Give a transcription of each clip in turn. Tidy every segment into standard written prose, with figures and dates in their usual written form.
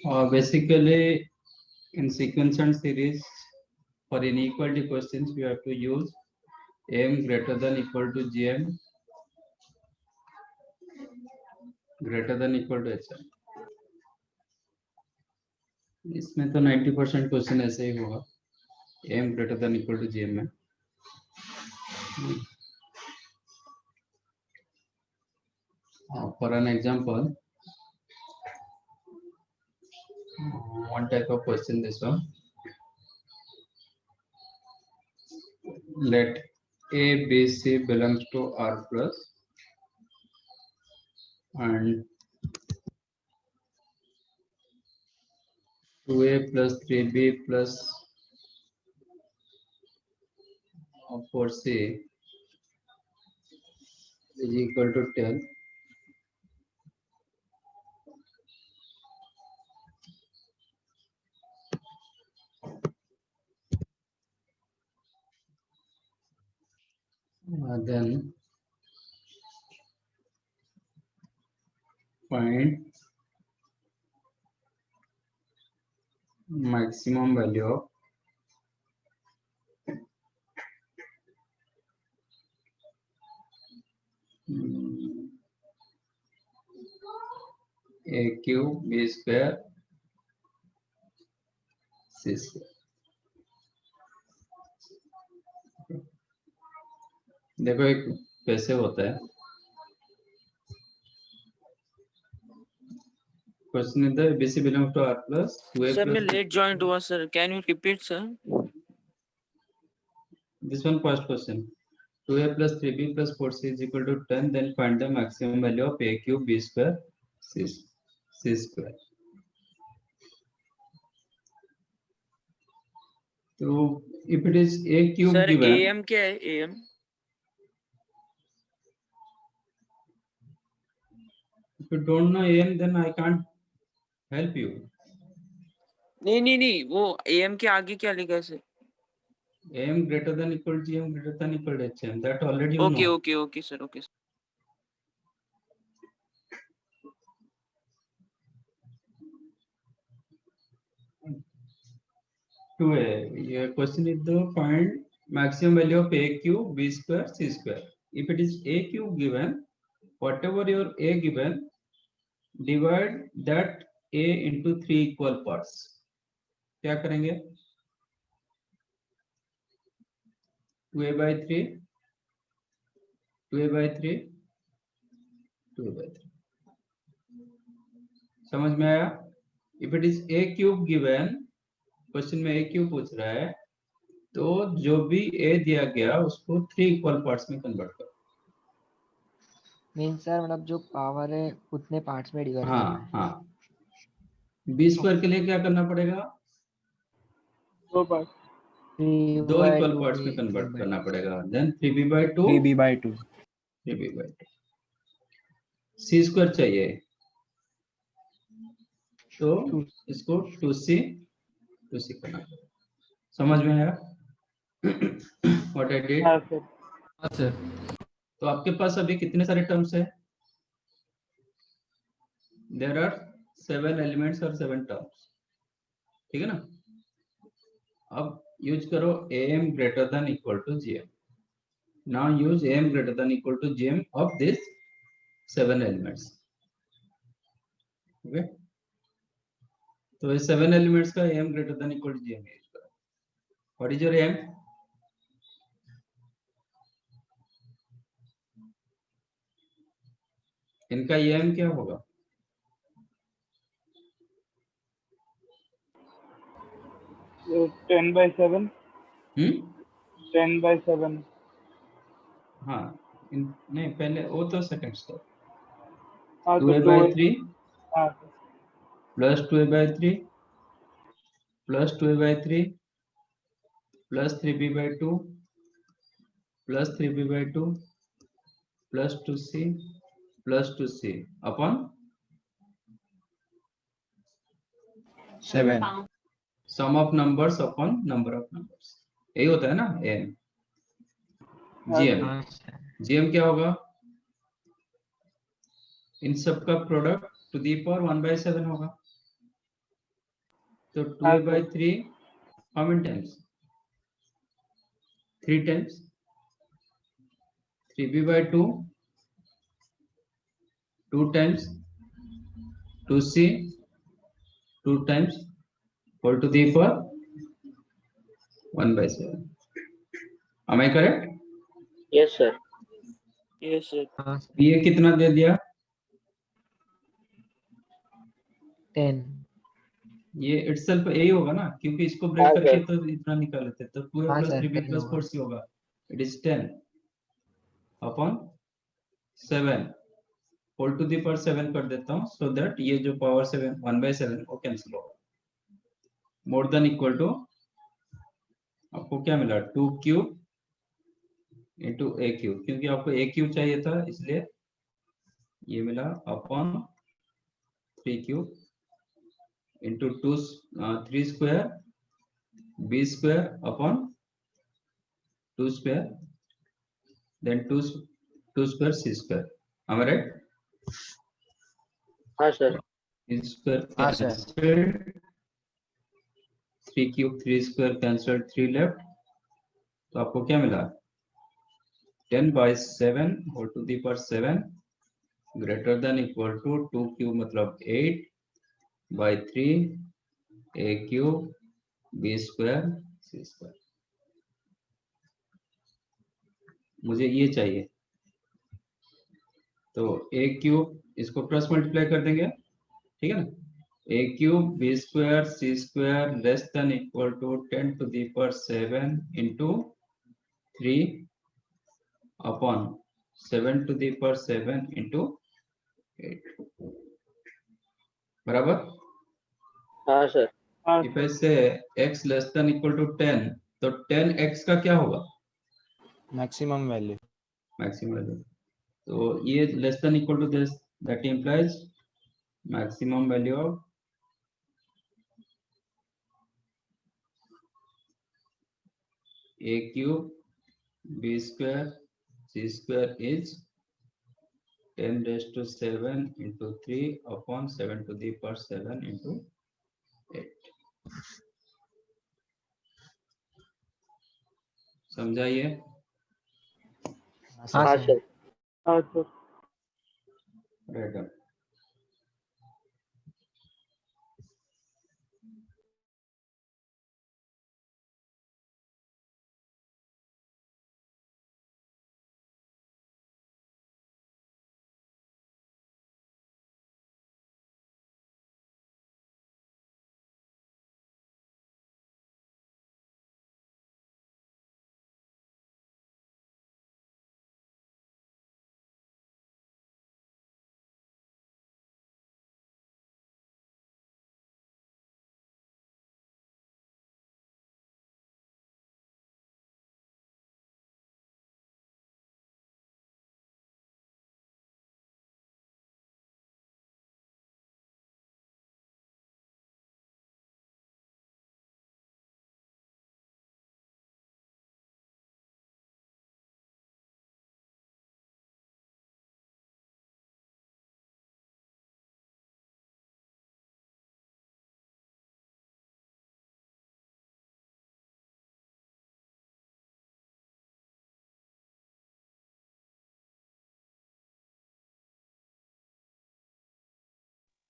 Basically, in sequence and series, for inequality questions, we have to use m greater than equal to gm greater than equal to hm. इसमें तो 90% question ऐसे ही होगा, m greater than equal to gm में. For an example, one type of question, this one. Let A, B, C belongs to R plus and 2A plus 3B plus 4C is equal to 10. Then find maximum value of A cube B square C square. देखो एक कैसे होता है. Question is the ABC belongs to R plus 2A sir plus. मैं late joint हुआ sir, can you repeat sir? This one first question. 2A plus 3B plus 4C is equal to 10. Then find the maximum value of A cube B square C square. So if it is A cube sir given. AM क्या है? AM if you don't know AM, then I can't help you. नहीं, वो AM के आगे क्या लिखा है sir? AM greater than equal to GM greater than equal to HM. That already you know. Okay sir, okay sir. 2A. Your question is the find maximum value of A cube B square C square. If it is A cube given, whatever your A given, divide that A into 3 equal parts. क्या करेंगे? 2A by 3, 2A by 3, 2A by 3. समझ में आया? If it is A cube given, question में A cube पूछ रहा है, तो जो भी A दिया गया उसको 3 इक्वल पार्ट्स में कन्वर्ट करो. मींस सर मतलब जो पावर है उतने पार्ट्स में डिवाइड. हाँ. B स्क्वायर के लिए क्या करना पड़ेगा? 2 इक्वल पार्ट्स में कन्वर्ट करना पड़ेगा. Then 3B by 2, 3B by 2. C square चाहिए, तो इसको 2C करना पड़ेगा. समझ में आया? What I did? हाँ सर. तो आपके पास अभी कितने सारे टर्म्स है? There are 7 elements और 7 terms. ठीक है ना? अब यूज करो AM greater than equal to GM. Now use AM greater than equal to GM of this 7 elements. Okay? तो ये 7 elements का AM greater than equal to GM use करो. What is your AM? इनका AM क्या होगा? 10 by 7. 10 by 7. हाँ, नहीं पहले वो तो सेकंड स्टेप. हाँ 2A by 3 हाँ plus 2A by 3 plus 2A by 3 plus 3B by 2 plus 3B by 2 plus 2C plus 2C upon 7. sum of numbers upon number of numbers. यही होता है ना M. GM क्या होगा? इन सब का प्रोडक्ट टू दी पावर 1/7 होगा. तो 2a by 3 how many times? 3 times. 3b by 2 2 times. 2c 2 times whole to the power 1 by 7. Am I correct? Yes, sir. Yes, sir. ये कितना दे दिया? 10. ये इटसेल्फ ए ही होगा ना, क्योंकि इसको ब्रेक हाँ, करके सर। तो इतना निकाल लेते, तो 2a हाँ, plus सर, 3b 10 plus होगा। 4c होगा, it is 10 upon 7 whole to the power 7 कर देता हूँ, सो दैट ये जो पावर 7 1 by 7 वो कैंसिल होगा। मोर देन इक्वल टू आपको क्या मिला? 2 क्यूब इंटू ए क्यूब, क्योंकि आपको ए क्यूब चाहिए था इसलिए ये मिला, upon 3 cube into 3 square b square upon 2 square then 2 square c square. am I right? हाँ, सर। स्क्वायर हाँ, sir. Cancelled, 3 cube 3 square cancelled, 3 left, तो आपको क्या मिला? 10 by 7 whole to the power 7 greater than equal to 2 cube मतलब 8 by 3 a cube b square c square. मुझे ये चाहिए, तो a क्यूब इसको क्रॉस मल्टीप्लाई कर देंगे, ठीक है ना? a cube b square c square less than equal to 10 to the power 7 into 3 upon 7 to the power 7 into 8 बराबर। हाँ, सर। हाँ, if I say x less than equal to 10, तो 10x का क्या होगा? Maximum value. Maximum value. तो ये less than equal to this, that implies maximum value of a cube b square c square is 10 raised to 7 into 3 upon 7 to the power 7 into 8। समझाइए। हाँ, हाँ, sir. Sir. हाँ, sir. Right.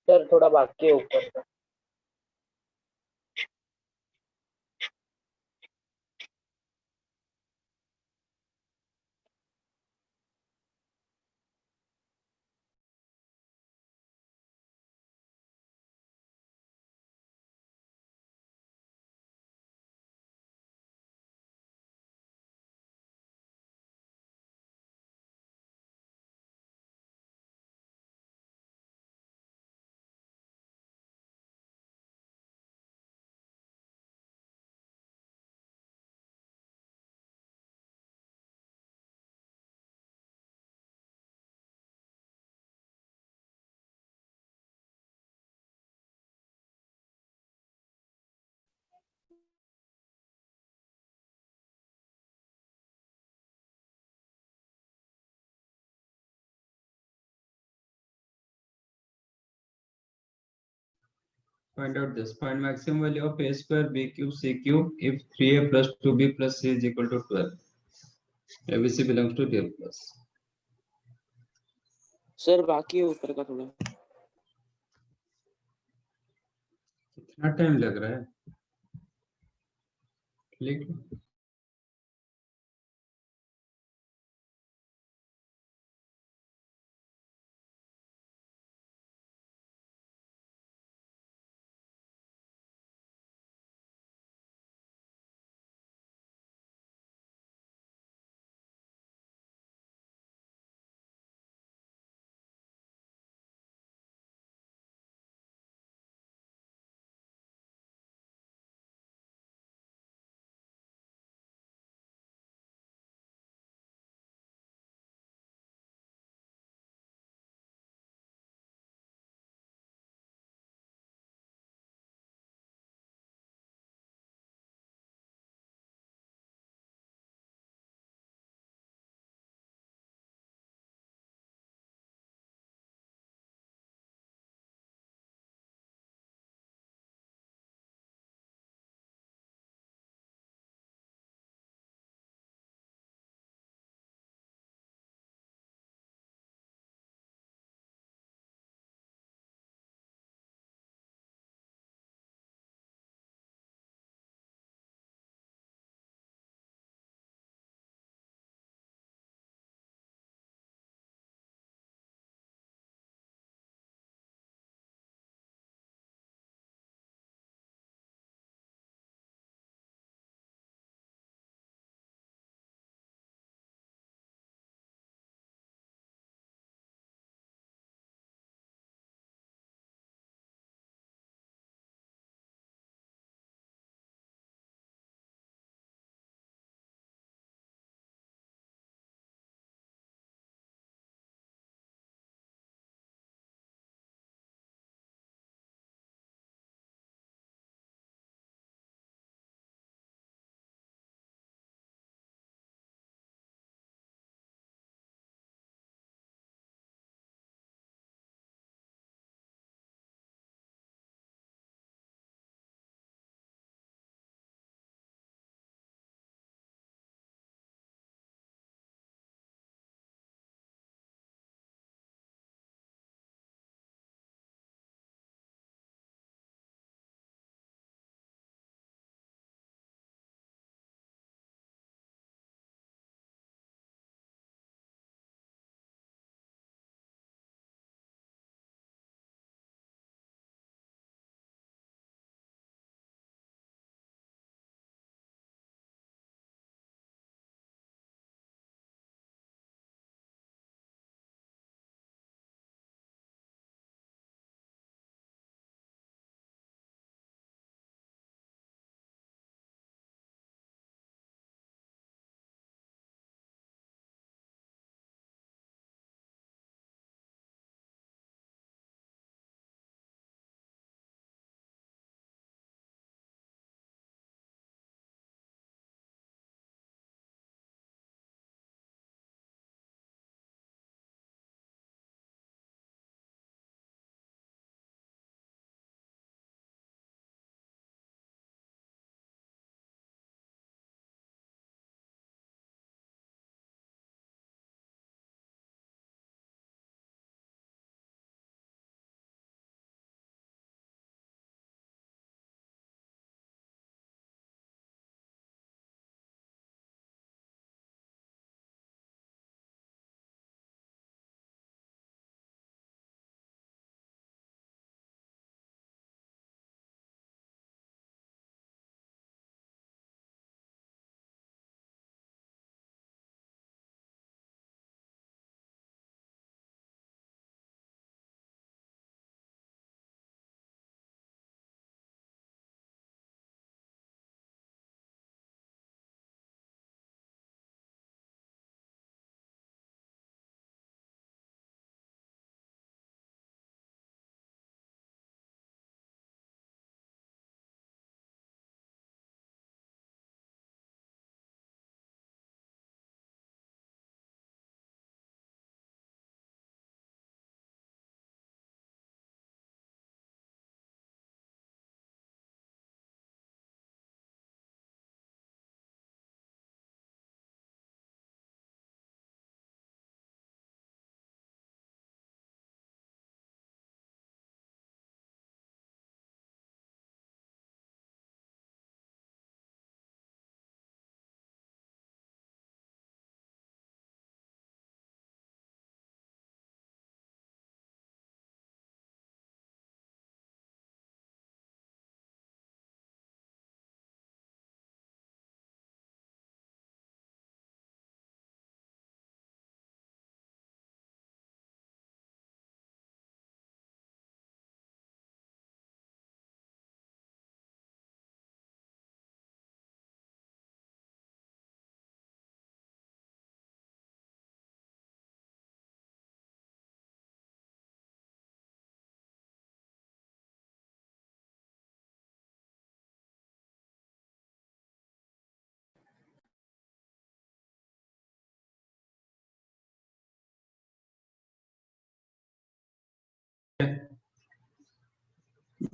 Sir थोड़ा बाकी है ऊपर। Find out this. Find maximum value of a square b cube c cube if 3a plus 2b plus c is equal to 12. ABC belongs to real plus. Sir बाकी है ऊपर का थोड़ा. कितना टाइम लग रहा है? लिख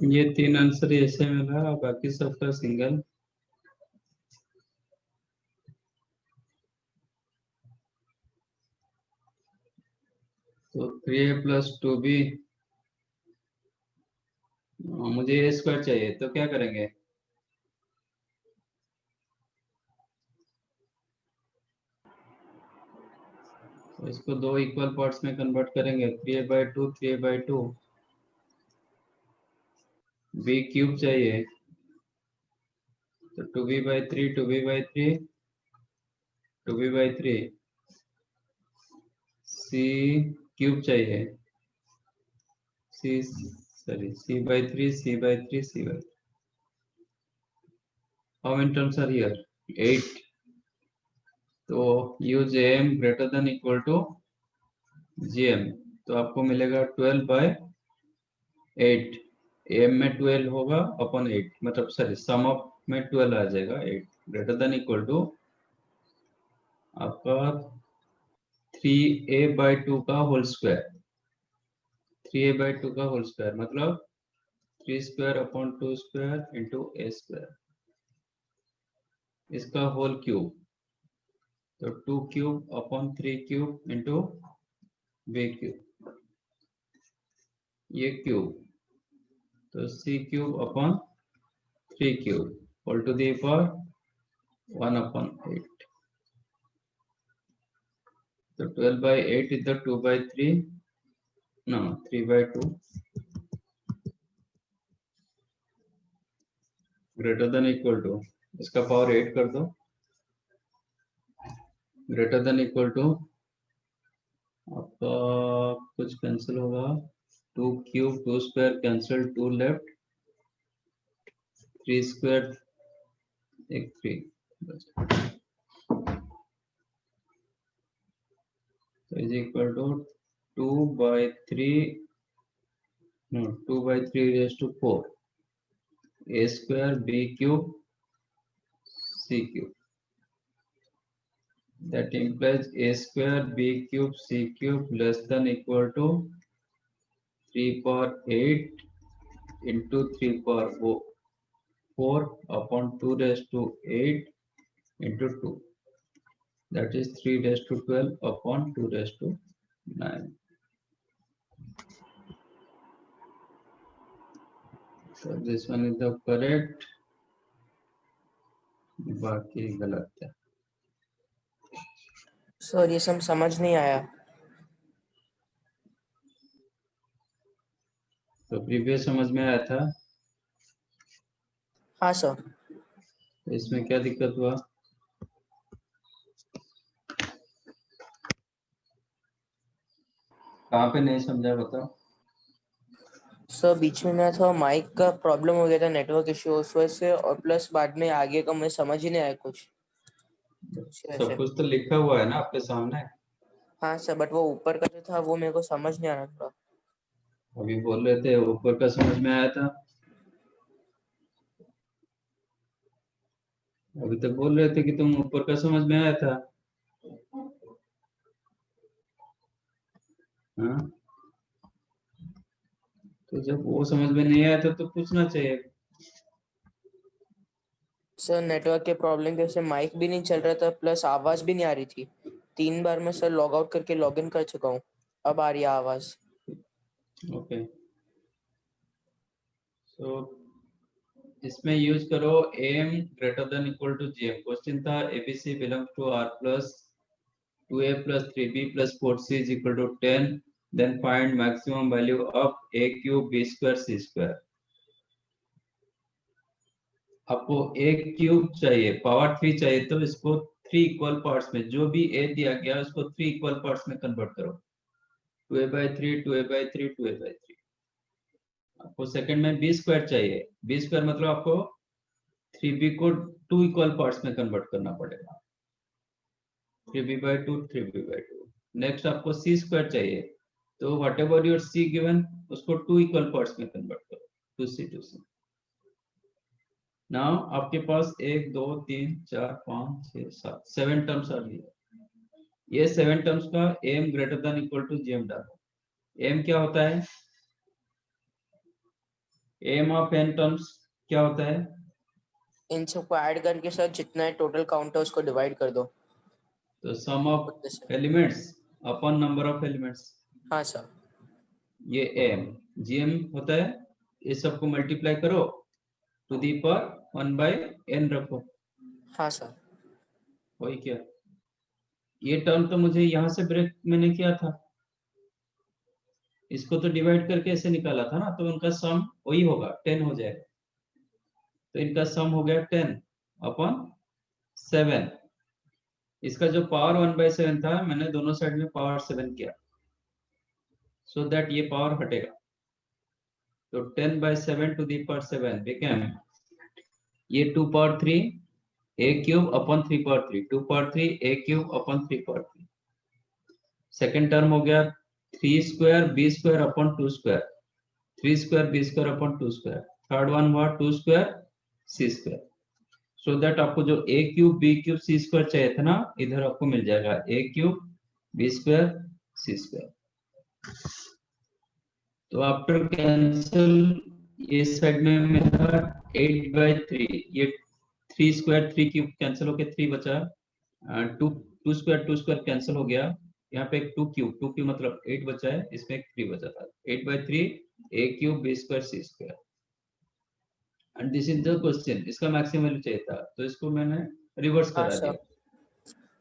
ये 3 आंसर ऐसे मिला, बाकी सबका सिंगल। तो 3a प्लस 2b, मुझे a स्क्वायर चाहिए, तो क्या करेंगे? तो इसको दो इक्वल पार्ट्स में कन्वर्ट करेंगे। 3a/2 3a/2, b क्यूब चाहिए, तो 2b/3 2b/3 2b/3, c cube चाहिए, c/3 c/3 c/3। How many terms are here? 8. तो use am greater than equal to gm, तो आपको मिलेगा 12/8। am में 12 होगा अपॉन 8, मतलब सॉरी सम ऑफ में 12 आ जाएगा। 8 ग्रेटर देन इक्वल टू आपका 3a/2 का होल स्क्वायर। 3a/2 का होल स्क्वायर मतलब 3 square upon 2 square into a square, इसका होल क्यूब, तो 2 cube upon 3 cube into b cube, ये क्यूब, तो c cube upon 3 cube whole to the power 1/8। So 12/8 is the 2/3, no 3/2 greater than equal to, इसका power 8 कर दो, greater than equal to आपका कुछ cancel होगा, 2 cube 2 square cancel, 2 left, 3 square एक 3, तो is equal to 2/3, no 2/3 raised to 4 a square b cube c cube, that implies a square b cube c cube less than equal to 3/8 into 3/4 upon 2 raised to 8 into 2, that is 3 raised to 12 upon 2 raised to 9. So this one is the correct, बाकी गलत है। Sir ये सब समझ नहीं आया। तो previous समझ में आया था, हाँ सर। तो इसमें क्या दिक्कत हुआ? कहाँ पे नहीं समझा बताओ? सर बीच में ना था माइक का प्रॉब्लम हो गया था, नेटवर्क इश्यू उस वजह से, और प्लस बाद में आगे का मुझे समझ ही नहीं आया कुछ सब कुछ तो लिखा हुआ है ना आपके सामने। हाँ सर, बट वो ऊपर का जो था वो मेरे को समझ नहीं आ रहा था। अभी बोल रहे थे ऊपर का समझ में आया था, अभी तक बोल रहे थे कि तुम ऊपर का समझ में आया था। हाँ, तो जब वो समझ में नहीं आया था तो पूछना चाहिए। सर नेटवर्क के प्रॉब्लम की वजह से माइक भी नहीं चल रहा था, प्लस आवाज भी नहीं आ रही थी। 3 बार मैं सर लॉग आउट करके लॉग इन कर चुका हूँ, अब आ रही है आवाज। ओके, सो इसमें यूज करो am greater than equal to gm। Question था abc belongs to r plus 2a plus 3b plus 4c is equal to 10, then find maximum value of a cube b square c square। आपको a cube चाहिए, power 3 चाहिए, तो इसको 3 equal parts में, जो भी a दिया गया उसको 3 इक्वल पार्ट्स में कन्वर्ट करो, 2a/3 2a/3 2a/3। आपको सेकंड में b स्क्वायर चाहिए, b स्क्वायर मतलब आपको 3b को 2 इक्वल पार्ट्स में कन्वर्ट करना पड़ेगा, 3b/2 3b/2। नेक्स्ट आपको c स्क्वायर चाहिए, तो what ever your c given उसको 2 इक्वल पार्ट्स में कन्वर्ट करो, 2c। नाउ आपके पास 1 2 3 4 5 6 7 7 टर्म्स आ रही है। ये 7 टर्म्स का m greater than equal to gm डालो। m क्या होता है? एम ऑफ एन टर्म्स क्या होता है? इन सबको ऐड करके सर जितना टोटल काउंट है उसको डिवाइड कर दो। तो सम ऑफ उतने से। Elements upon number of elements, हाँ सर। ये एम जीएम होता है। ये सबको मल्टीप्लाई करो to the power 1 by n रखो, हाँ सर। वही क्या। ये टर्म तो मुझे यहाँ से ब्रेक मैंने किया था, इसको तो डिवाइड करके ऐसे निकाला था ना, तो उनका सम वही होगा 10 हो जाएगा। तो इनका सम हो गया 10 अपॉन 7। इसका जो पावर 1/7 था मैंने दोनों साइड में पावर 7 किया, सो दैट ये पावर हटेगा। तो 10/7 टू दी पावर 7 बिकेम ये 2 power 3 a cube upon 3 power 3, 2 power 3 a cube upon 3 power 3। Second term हो गया 3 square b square upon 2 square, 3 square b square upon 2 square. Third one हुआ 2 square c square. So that आपको जो a cube b cube c square चाहिए था ना, इधर आपको मिल जाएगा a cube b square c square. तो आफ्टर कैंसिल ये साइड में मेरा 8/3, ये 3 स्क्वायर 3 क्यूब कैंसिल होके 3 बचा, 2 स्क्वायर कैंसिल हो गया, यहाँ पे एक 2 क्यूब मतलब 8 बचा है, इसमें एक 3 बचा था। 8/3 a cube b square c square. And this is the question, इसका मैक्सिमम वैल्यू चाहिए था, तो इसको मैंने रिवर्स हाँ करा सर। दिया।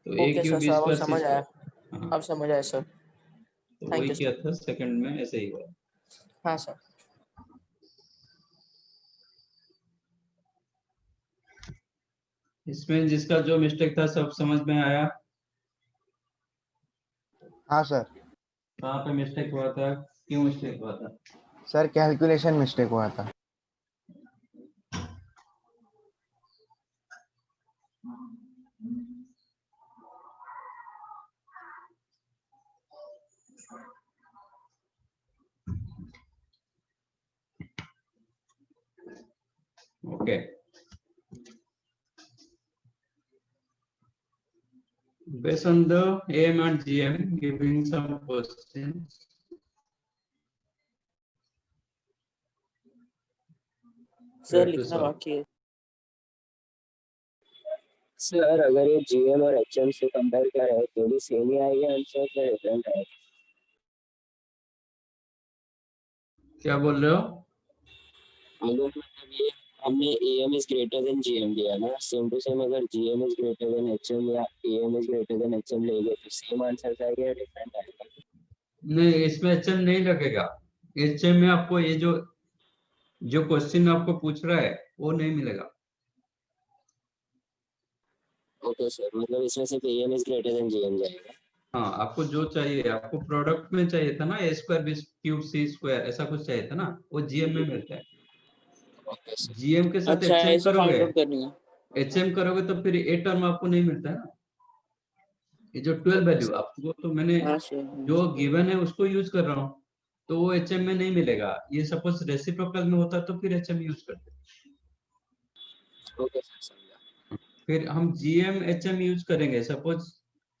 तो a okay cube sir, b सब अब स्क्वायर c समझ आया। स्क्वायर, हाँ अब समझ आया सर। तो थैंक वही यू किया सर। था, सेकंड में ऐसे ही हुआ। हाँ सर। इसमें जिसका जो मिस्टेक था सब समझ में आया? हाँ सर। कहाँ पे मिस्टेक हुआ था, क्यों मिस्टेक हुआ था? सर कैलकुलेशन मिस्टेक हुआ था। Okay. Based on the AM and GM, giving some questions. Sir Try to लिखना solve. बाकी है। सर अगर ये जीएम और एचएम से कंपेयर करें तो भी सेम ही आएगा आंसर या डिफरेंट आएगा? क्या बोल रहे हो? अगर मतलब ये हमने AM is greater than GM दिया ना, सेम टू सेम अगर GM is greater than HM या AM is greater than HM लेंगे तो सेम आंसर आएगा या डिफरेंट आएगा? नहीं, इसमें एचएम नहीं लगेगा। एचएम में आपको ये जो क्वेश्चन आपको पूछ रहा है वो नहीं मिलेगा। ओके सर, मतलब इसमें सिर्फ am is greater than GM जाएगा। हाँ, आपको जो चाहिए, आपको प्रोडक्ट में चाहिए था ना, ए square B cube C square ऐसा कुछ चाहिए था ना, वो जीएम में मिलता है। Okay sir. जीएम के साथ अच्छा एचएम ऐसे करोगे, फाइंड आउट करनी है। एचएम करोगे तो फिर ए टर्म आपको नहीं मिलता है ना। ये जो 12 ओके वैल्यू सर। आपको, तो मैंने हाँ सर। जो गिवन है उसको यूज कर रहा हूँ, तो वो एचएम में नहीं मिलेगा। ये सपोज रेसिप्रोकल में होता तो फिर एचएम यूज करते। ओके सर, समझा। फिर हम जीएम एचएम यूज करेंगे, सपोज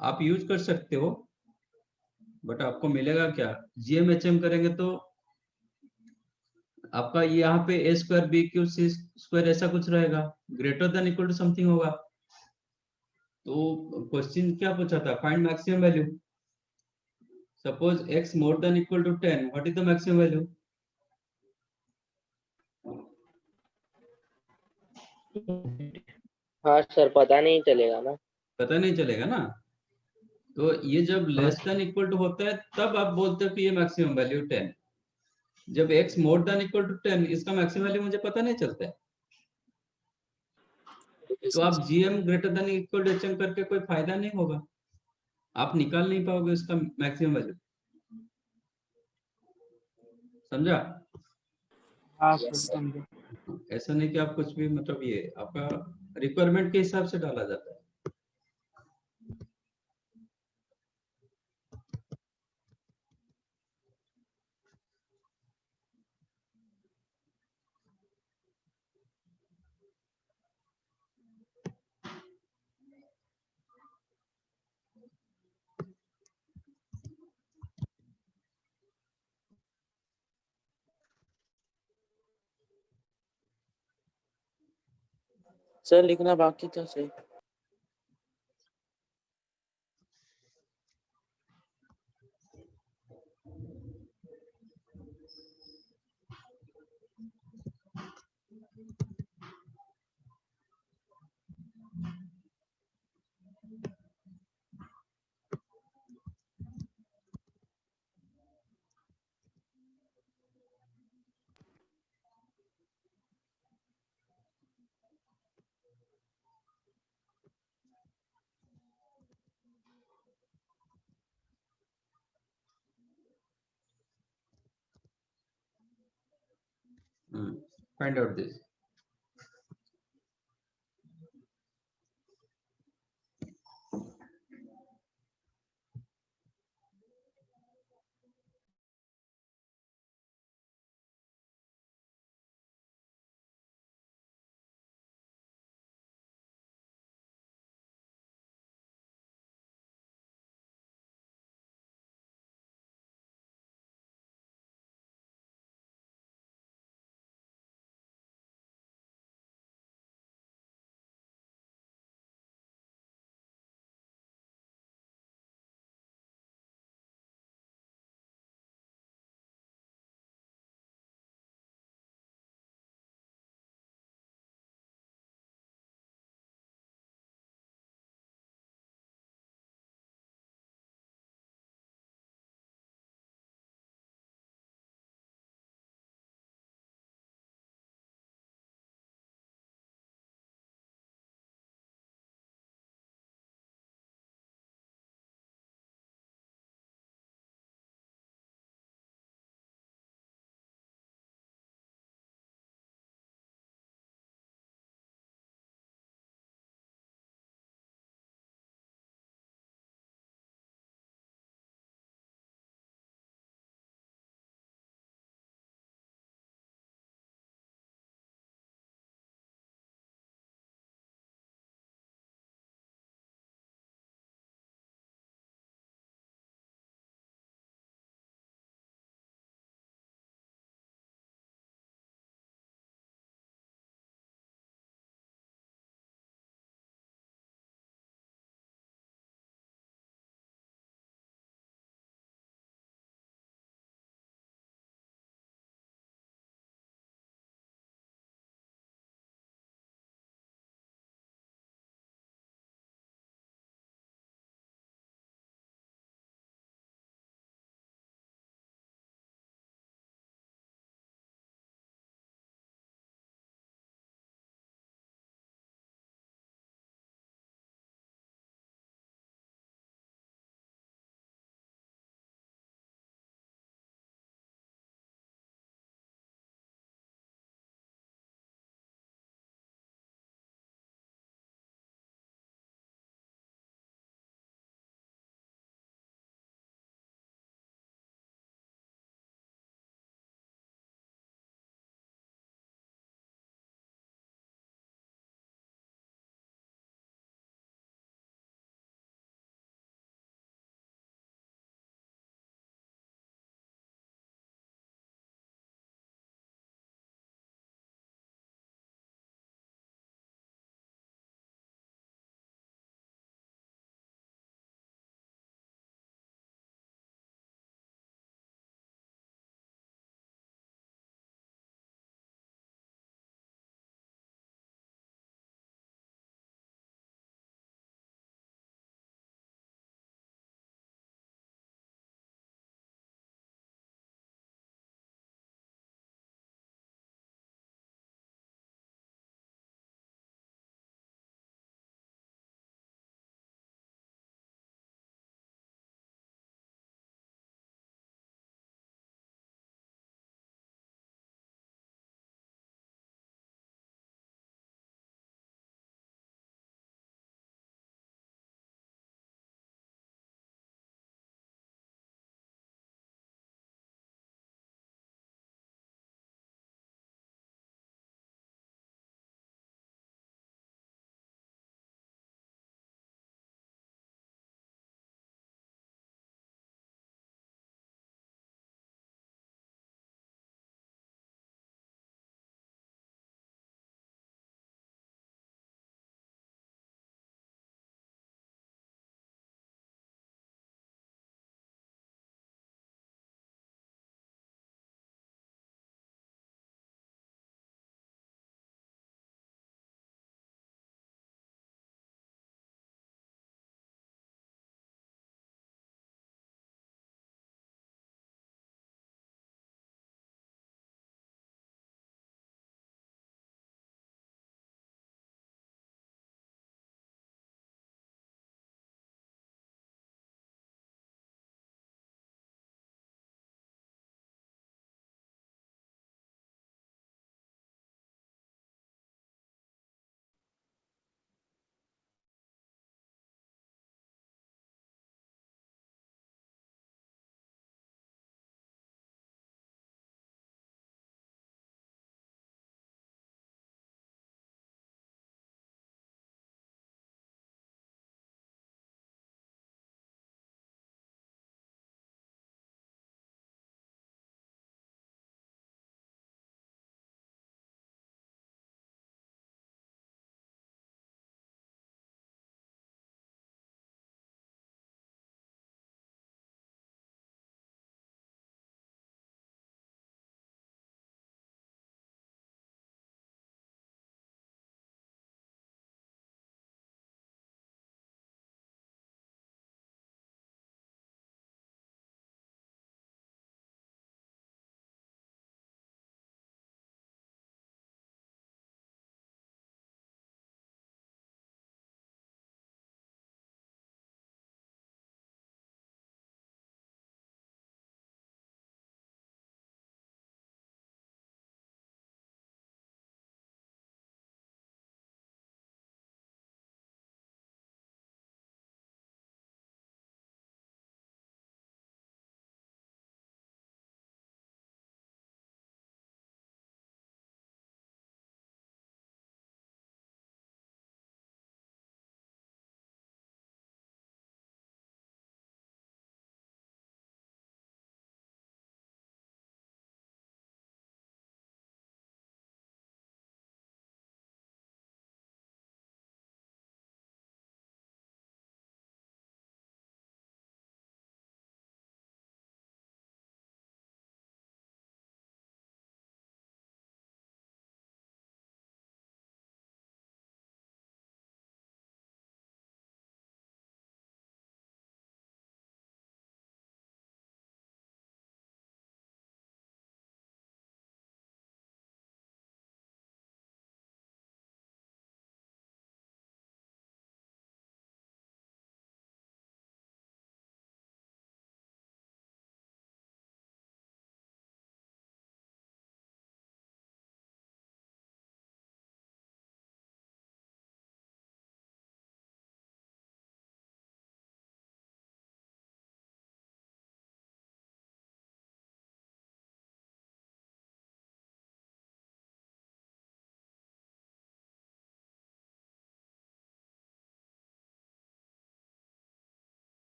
आप यूज कर सकते हो, बट आपको मिलेगा क्या? जीएम एचएम करेंगे तो आपका यहाँ पे a square b q c square ऐसा कुछ रहेगा, greater than equal to something होगा। तो क्वेश्चन क्या पूछा था? Find maximum value. Suppose x more than equal to 10, what is the maximum value? हाँ सर, पता नहीं चलेगा ना। पता नहीं चलेगा ना। तो ये जब लेस देन इक्वल टू होता है तब आप बोलते हो कि ये मैक्सिमम वैल्यू 10। जब x more than equal to 10, इसका मैक्सिमम वैल्यू मुझे पता नहीं चलता है। ओके तो सर। आप gm greater than equal to HM करके कोई फायदा नहीं होगा, आप निकाल नहीं पाओगे उसका मैक्सिमम वैल्यू। समझा? हाँ यस सर सर। समझे। ऐसा नहीं कि आप कुछ भी, मतलब ये आपका रिक्वायरमेंट के हिसाब से डाला जाता है। सर लिखना बाकी था सही। Find out this.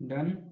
Done.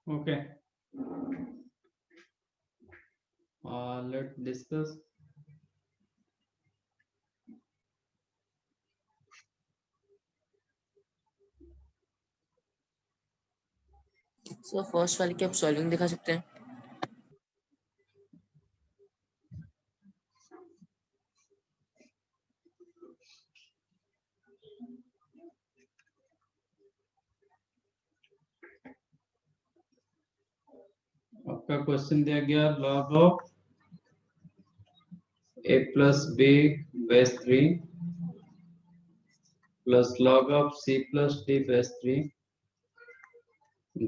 Okay. Let's discuss. So first वाले की आप सॉल्विंग दिखा सकते हैं. आपका क्वेश्चन दिया गया log of a plus b base 3 plus log of c plus d base 3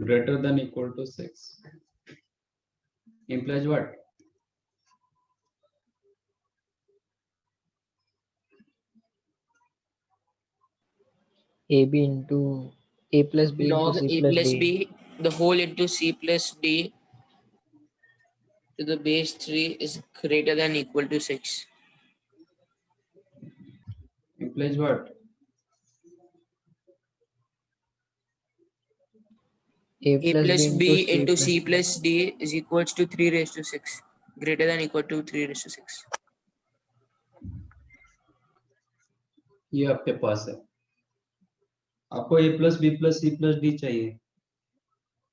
greater than equal to 6 implies what? AB into A plus B into Log C a plus plus D. b the whole into c plus d to the base 3 is greater than equal to 6. Implies what? A A plus plus B b into C into plus c plus d is equals to 3 raised to 6 greater than equal to 3 raised to 6. ये आपके पास है. आपको a plus b plus c plus d चाहिए,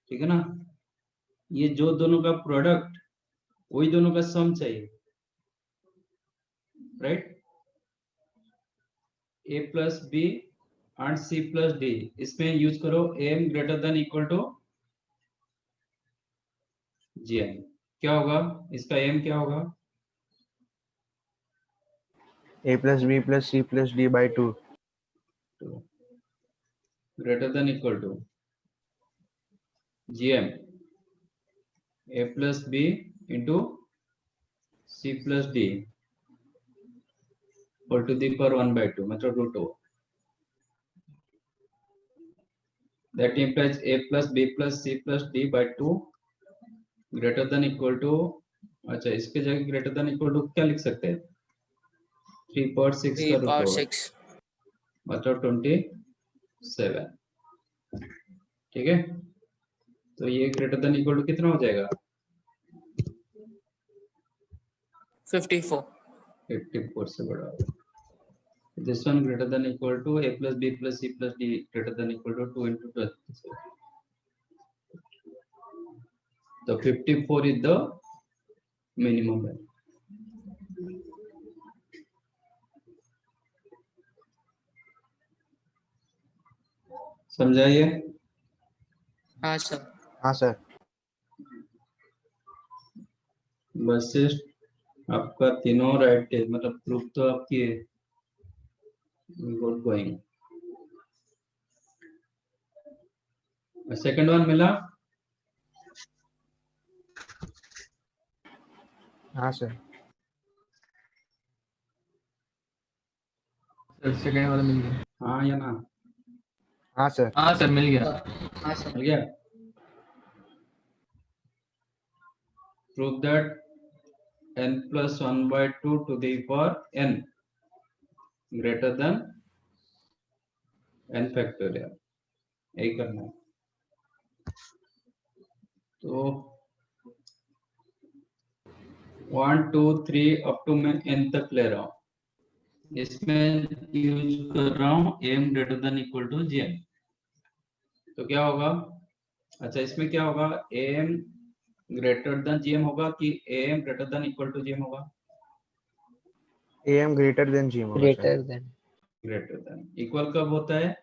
ठीक है ना. ये जो दोनों का प्रोडक्ट वही दोनों का सम चाहिए, right. a plus b and c plus d, इसमें यूज करो am greater than equal to gm. क्या होगा इसका am क्या होगा? A plus B plus C plus D by 2. Greater than equal to gm a plus b into c plus d whole to the power 1 by 2 मतलब root over. That implies a plus b plus c plus d by 2 greater than equal to, अच्छा इसके जगह greater than equal to क्या लिख सकते हैं? 3 power 6 3 का root power over 6. मतलब 27. ठीक है, तो ये ग्रेटर देन इक्वल टू कितना हो जाएगा? 54. 54 से बड़ा होगा. This one greater than equal to a plus b plus c plus d greater than equal to 2 into 27. तो 54 is the minimum value. समझाइए. हाँ सर. हाँ सर. बस आपका तीनों राइट है, मतलब प्रूफ तो आपकी है. Good going. सेकंड वन मिला. हाँ सर. सेकंड वाला मिल गया. हाँ या ना. हाँ सर. हाँ सर मिल गया. मिल गया. Prove that n plus 1 by 2 to the power n greater than n factorial. यही करना है. तो 1 2 3 अप टू मैं n तक ले रहा हूँ. इसमें यूज कर रहा हूँ m greater than equal to gm. तो क्या होगा? अच्छा, इसमें क्या होगा? am ग्रेटर देन gm होगा कि am greater than equal to gm होगा? am greater than gm होगा sir. Greater than. Greater than. Equal कब होता है?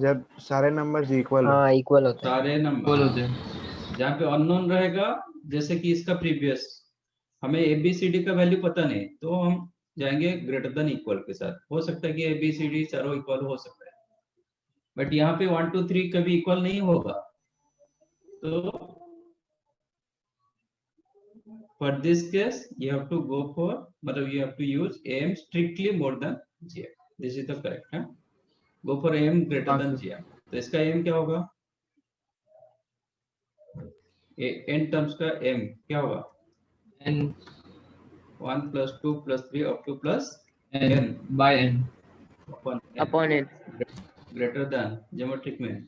जब सारे नंबर्स इक्वल हो. हाँ इक्वल होता है. सारे नंबर इक्वल होते हैं. जहाँ पे अननोन रहेगा, जैसे कि इसका प्रीवियस, हमें ABCD का वैल्यू पता नहीं, तो हम जाएंगे ग्रेटर देन इक्वल के साथ. हो सकता है कि ABCD चारों इक्वल हो सकता है, बट यहाँ पे 1 2 3 कभी इक्वल नहीं होगा. तो for this case you have to go for, मतलब you have to use AM strictly more than GM. This is the correct. है, go for AM greater than GM. तो इसका AM क्या होगा? n टर्म्स का m क्या होगा? n 1 plus 2 plus 3 up to plus n by n Upon n. greater than geometric mean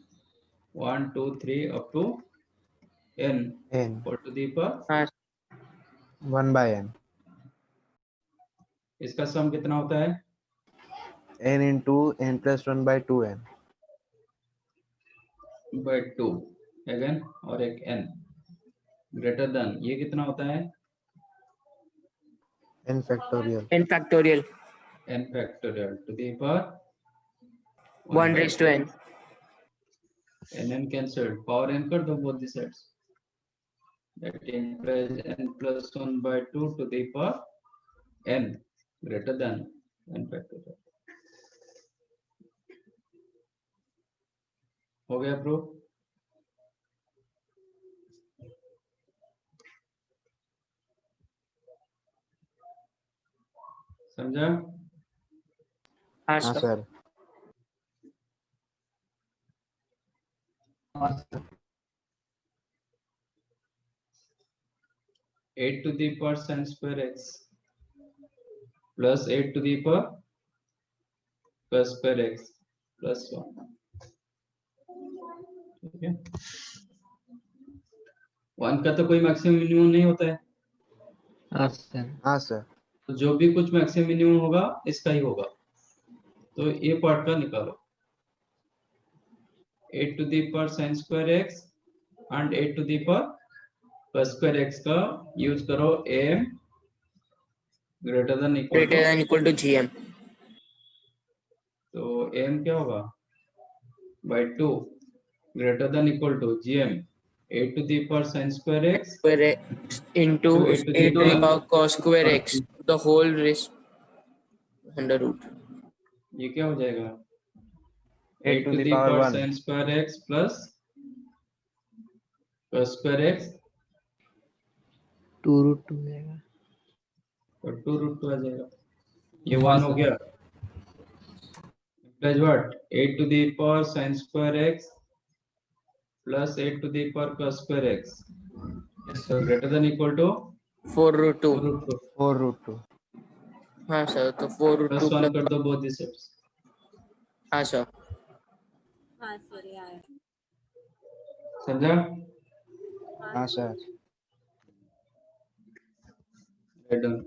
1 2 3 up to n n or to the power. हाँ 1 by n. इसका सम कितना होता है? n into n plus 1 by 2n. by 2 again, और एक n greater than, ये कितना होता है? n factorial. n factorial. n factorial to the power 1 raised to n. n cancelled, power n कर दो both the sides. That implies n plus 1 by 2 to the power n greater than n factorial. हो गया proof? समझा? हाँ हाँ sir. Sir. हाँ sir. 8 to the power sin square x plus 8 to the power cos square x plus 1. ठीक है. 1 का तो कोई मैक्सिमम मिनिमम नहीं होता है, हाँ सर. हाँ सर. तो जो भी कुछ मैक्सिमम मिनिमम होगा इसका ही होगा. तो ये पार्ट का निकालो. 8 to the power sin square x and 8 to the power cos square x का यूज करो am greater than equal Greater to, than equal to gm. तो am क्या होगा? by 2 greater than equal to gm 8 to the power sin square x Square x into to 8 to the power cos square x the whole raised under root. ये क्या हो जाएगा? 8 to the power 1. sin square x plus cos square x 2√2 मिलेगा. और 2√2 आ जाएगा. ये 1 हो गया. Implies what? 8 to the power sin square x plus 8 to the power cos square x Yes sir. greater than equal to 4√2. 2√2. 4√2. हाँ sir. तो 4√2 plus 1 plus कर दो both the sides. हाँ सर. हाँ सर यार. समझा? हाँ sir. Right done.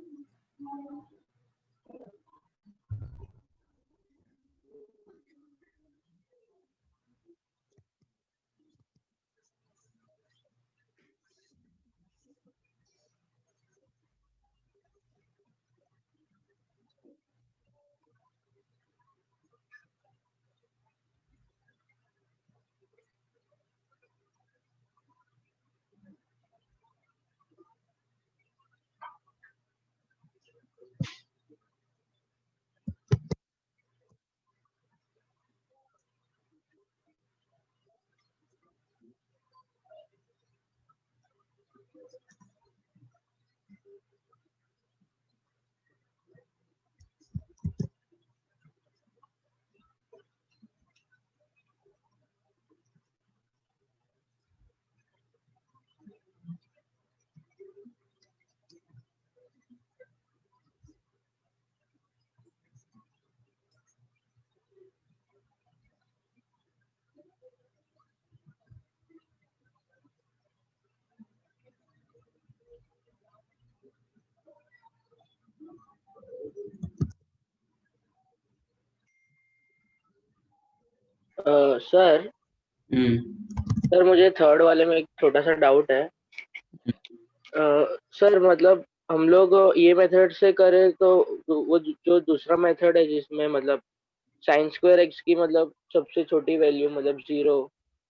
Sir sir मुझे थर्ड वाले में एक छोटा सा डाउट है। सर मतलब हम लोग ये मेथड से करें तो वो जो दूसरा मेथड है जिसमें मतलब साइन स्क्वायर एक्स की मतलब सबसे छोटी वैल्यू मतलब 0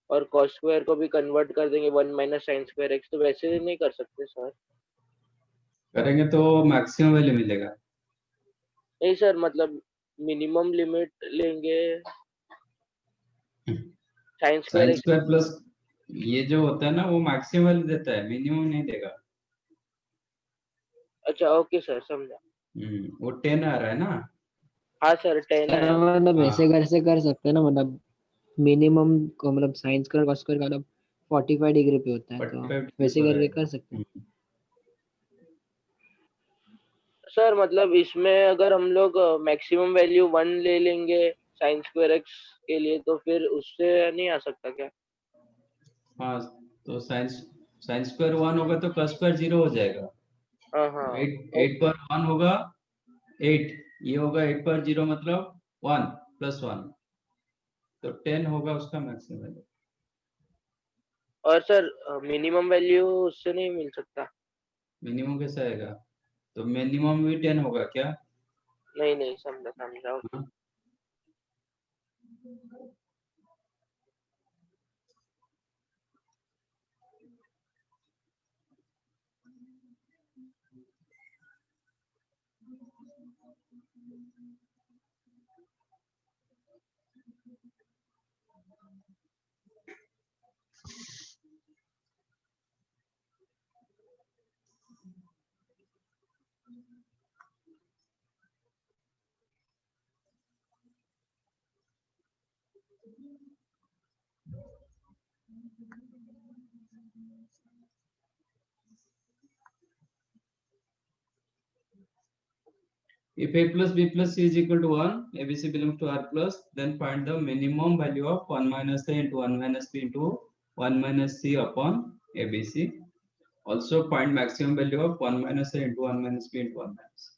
और कॉस स्क्वायर को भी कन्वर्ट कर देंगे 1 माइनस साइन स्क्वायर एक्स, तो वैसे नहीं कर सकते सर? करेंगे तो मैक्सिमम वैल्यू मिलेगा। नहीं सर, मतलब मिनिमम लिमिट लेंगे sine square sine x. Square plus ये जो होता है ना वो मैक्सिमम वैल्यू देता है, मिनिमम नहीं देगा। अच्छा ओके सर, समझा। वो 10 आ रहा है ना। हाँ सर 10 सर है। मतलब हाँ, ऐसे घर से कर सकते हैं ना, मतलब मिनिमम को मतलब साइन स्क्वायर कॉस स्क्वायर का मतलब 45 डिग्री पे होता है, तो 45 डिग्री वैसे पर करके कर आएगा। सकते हैं। सर मतलब इसमें अगर हम लोग मैक्सिमम वैल्यू 1 ले लेंगे साइन स्क्वायर एक्स के लिए, तो फिर उससे नहीं आ सकता क्या? हाँ, तो साइन साइन स्क्वायर 1 होगा तो कॉस स्क्वायर 0 हो जाएगा। हाँ हाँ 8 पर 1 होगा 8, ये होगा 8 पर 0 मतलब 1 प्लस 1, तो 10 होगा उसका मैक्सिमम वैल्यू। और सर मिनिमम वैल्यू उससे नहीं मिल सकता? मिनिमम कैसा आएगा? तो मिनिमम भी 10 होगा क्या? नहीं नहीं, समझा समझा। हाँ। If a plus b plus c is equal to 1, abc belongs to R plus, then find the minimum value of 1 minus a into 1 minus b into 1 minus c upon abc. Also find maximum value of 1 minus a into 1 minus b into 1 minus.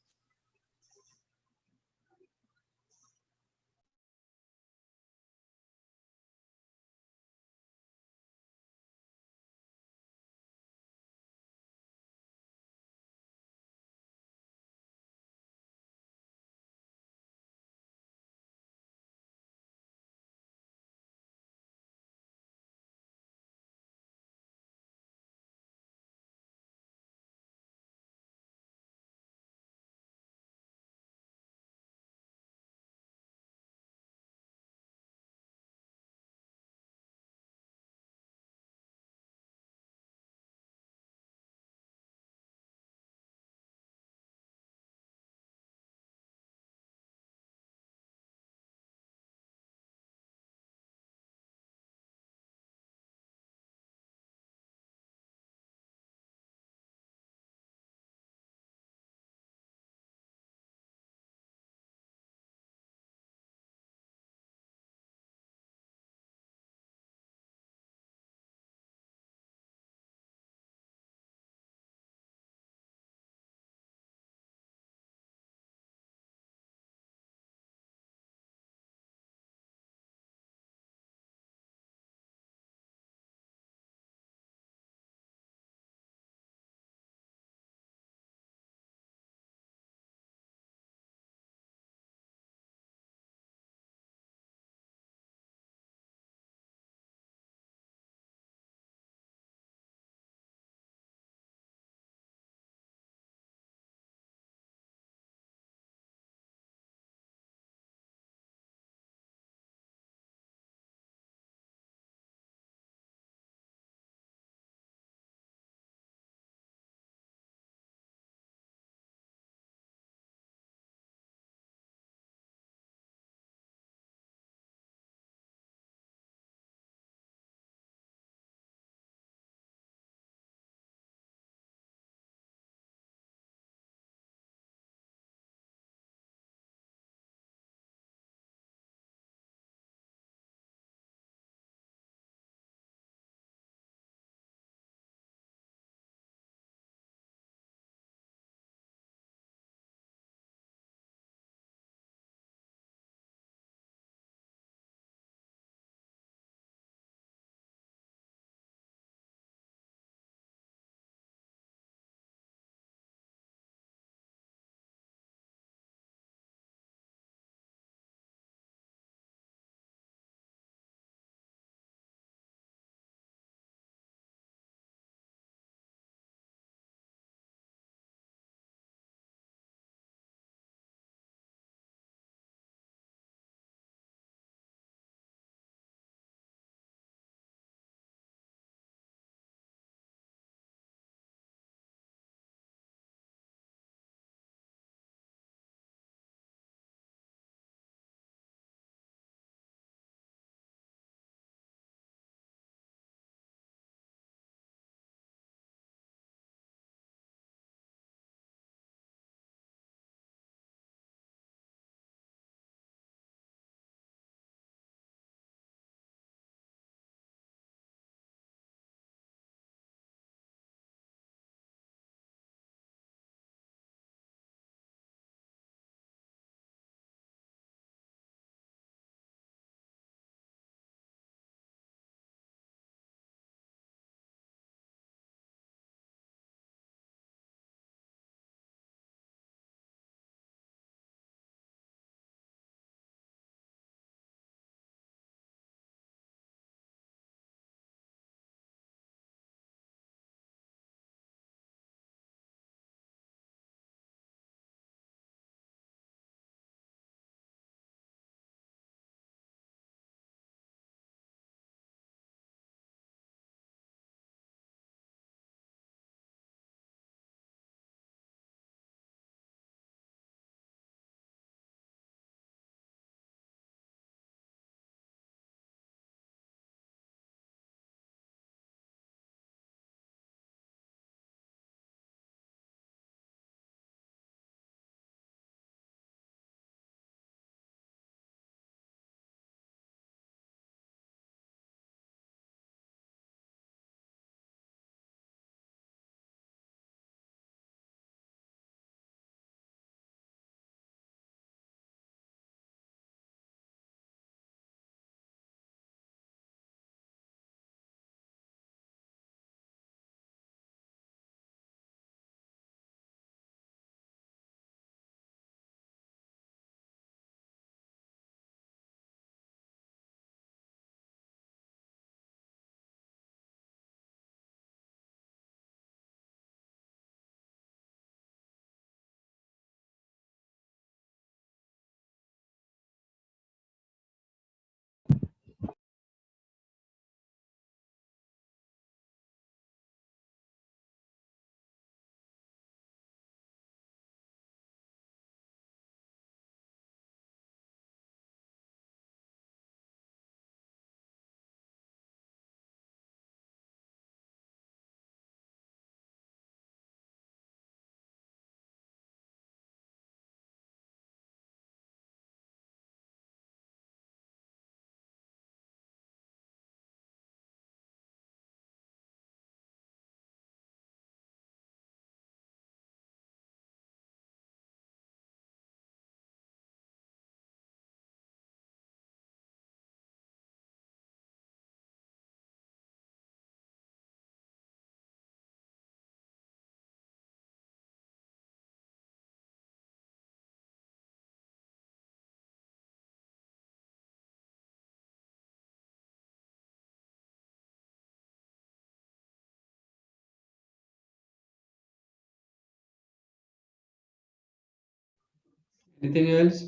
Anything else?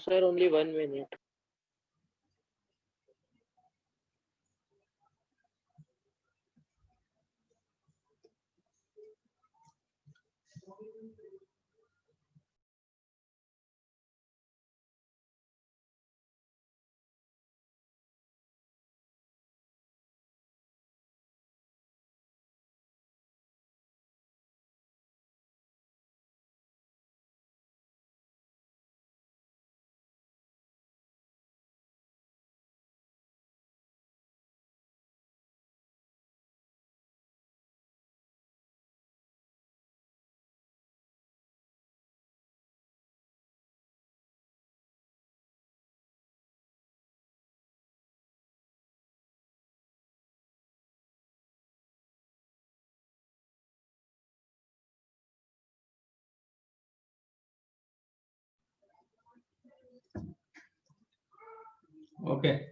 Sir, only 1 minute. Okay.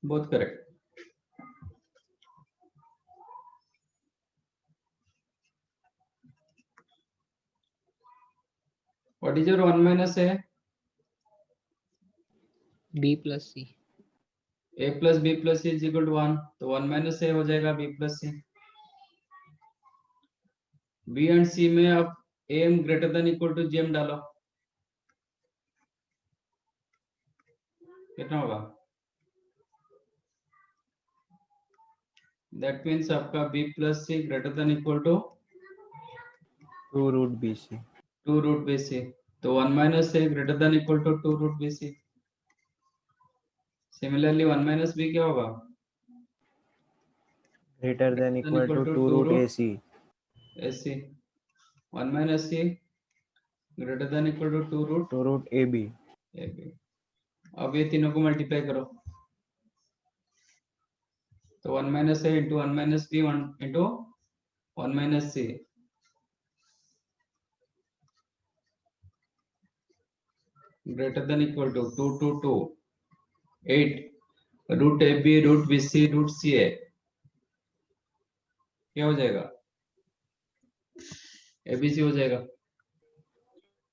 Both correct. What is your 1 minus a? B plus C. A plus b plus c is equal to 1. तो 1 minus a हो जाएगा b plus c. b and c में अब am greater than equal to gm डालो. कितना होगा? That means आपका b plus c greater than equal to 2 root BC. 2 root bc. तो 1 minus a greater than equal to 2 root bc. Similarly 1 minus b क्या होगा? Greater than equal to 2 root AC. ac. 1 minus c greater than equal to 2 root 2 root AB. ab. अब ये तीनों को multiply करो. तो 1 minus a into 1 minus b 1 into 1 minus c. Greater than equal to 2 to 2 8 root ab root bc root ca. क्या हो जाएगा? abc हो जाएगा.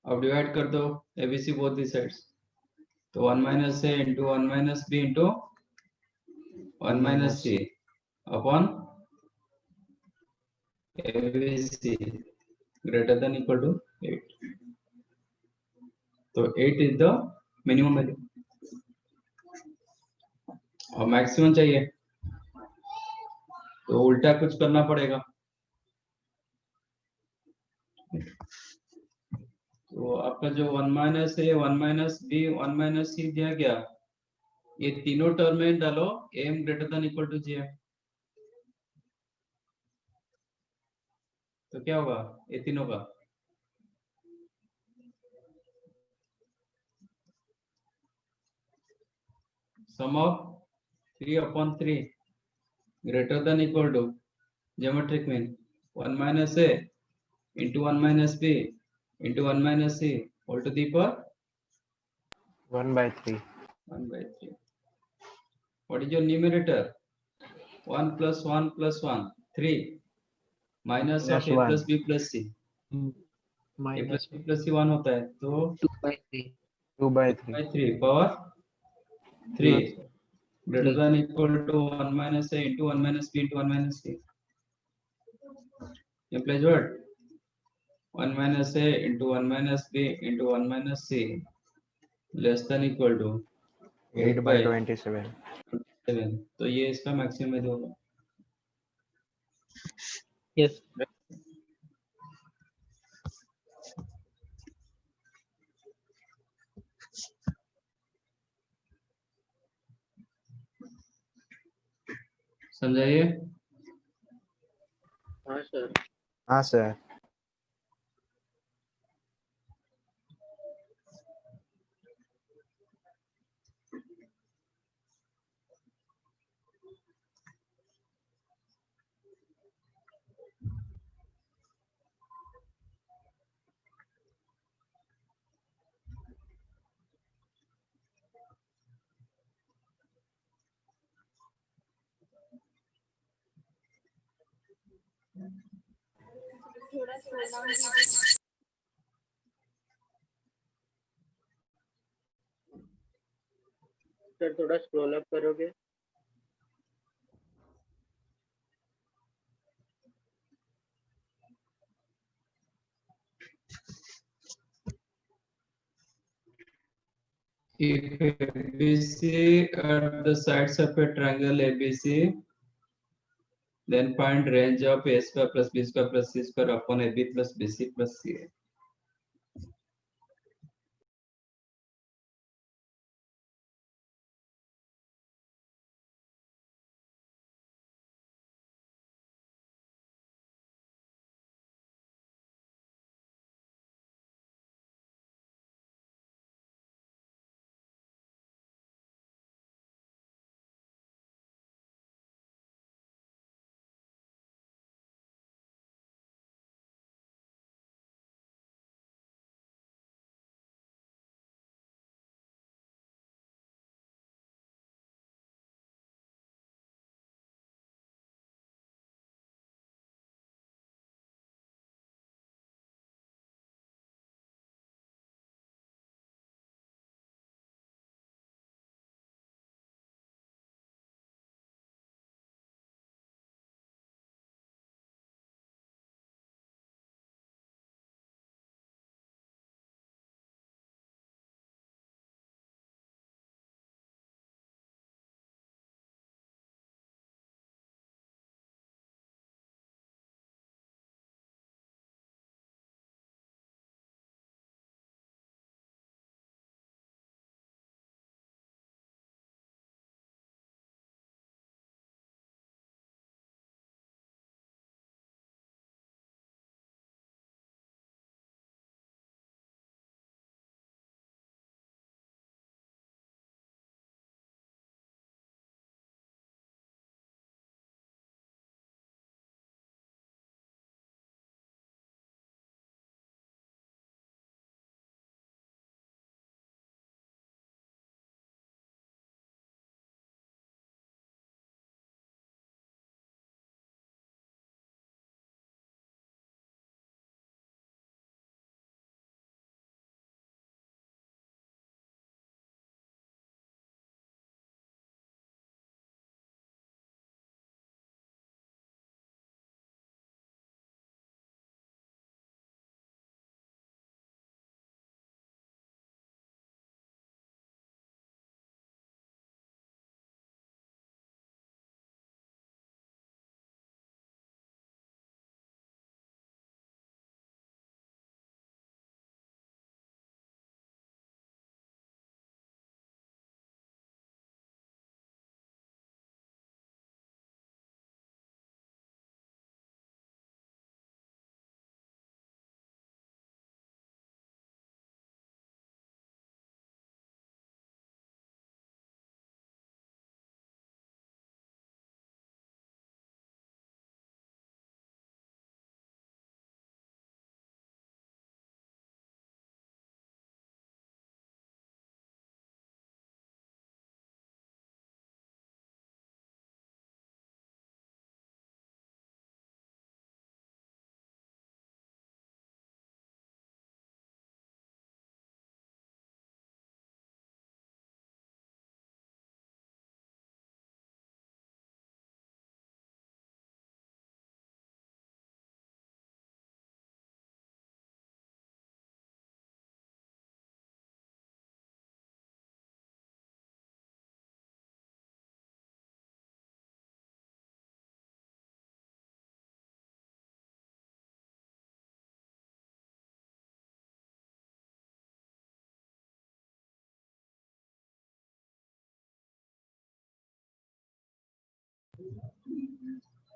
अब डिवाइड कर दो abc बोथ दी साइड्स. तो 1 minus a into 1 minus b into 1 minus c upon abc greater than equal to 8. तो 8 is the minimum value. और मैक्सिमम चाहिए तो उल्टा कुछ करना पड़ेगा. तो आपका जो 1 minus a 1 minus b 1 minus c दिया गया, ये तीनों टर्म में डालो am greater than equal to gm. तो क्या होगा ये तीनों का? सम of 3 upon 3 greater than equal to geometric mean 1 minus a into 1 minus b into 1 minus c all to the power 1 by 3. 1 by 3. What is your numerator? 1 plus 1 plus 1 3 minus Minus of a 1. plus b plus c. a Minus plus b plus c 1 होता है तो 2 by 3. 2 by 2 3. by 3 power 3 greater Three. than equal to 1 minus a into 1 minus b into 1 minus c. Implies what? 1 minus a into 1 minus b into 1 minus c less than equal to 8 by 27. 7. तो ये इसका maximum value होगा. Yes. समझाइए. हाँ sir. हाँ sir. थोड़ा slow down कीजिए। Sir थोड़ा स्क्रॉल अप करोगे? If ABC are the sides of a triangle ABC, then find range of A square plus B square plus C square upon AB plus BC plus CA.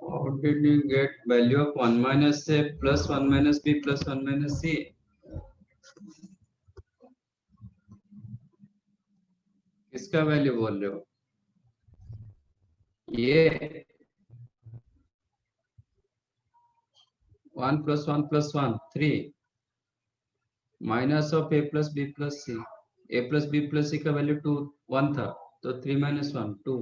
How did you get value of 1 minus A plus 1 minus B plus 1 minus C? किसका value बोल रहे हो? ये 1 plus 1 plus 1 3 minus of A plus B plus C. A plus B plus C का value 2 1 था, तो 3 minus 1 2.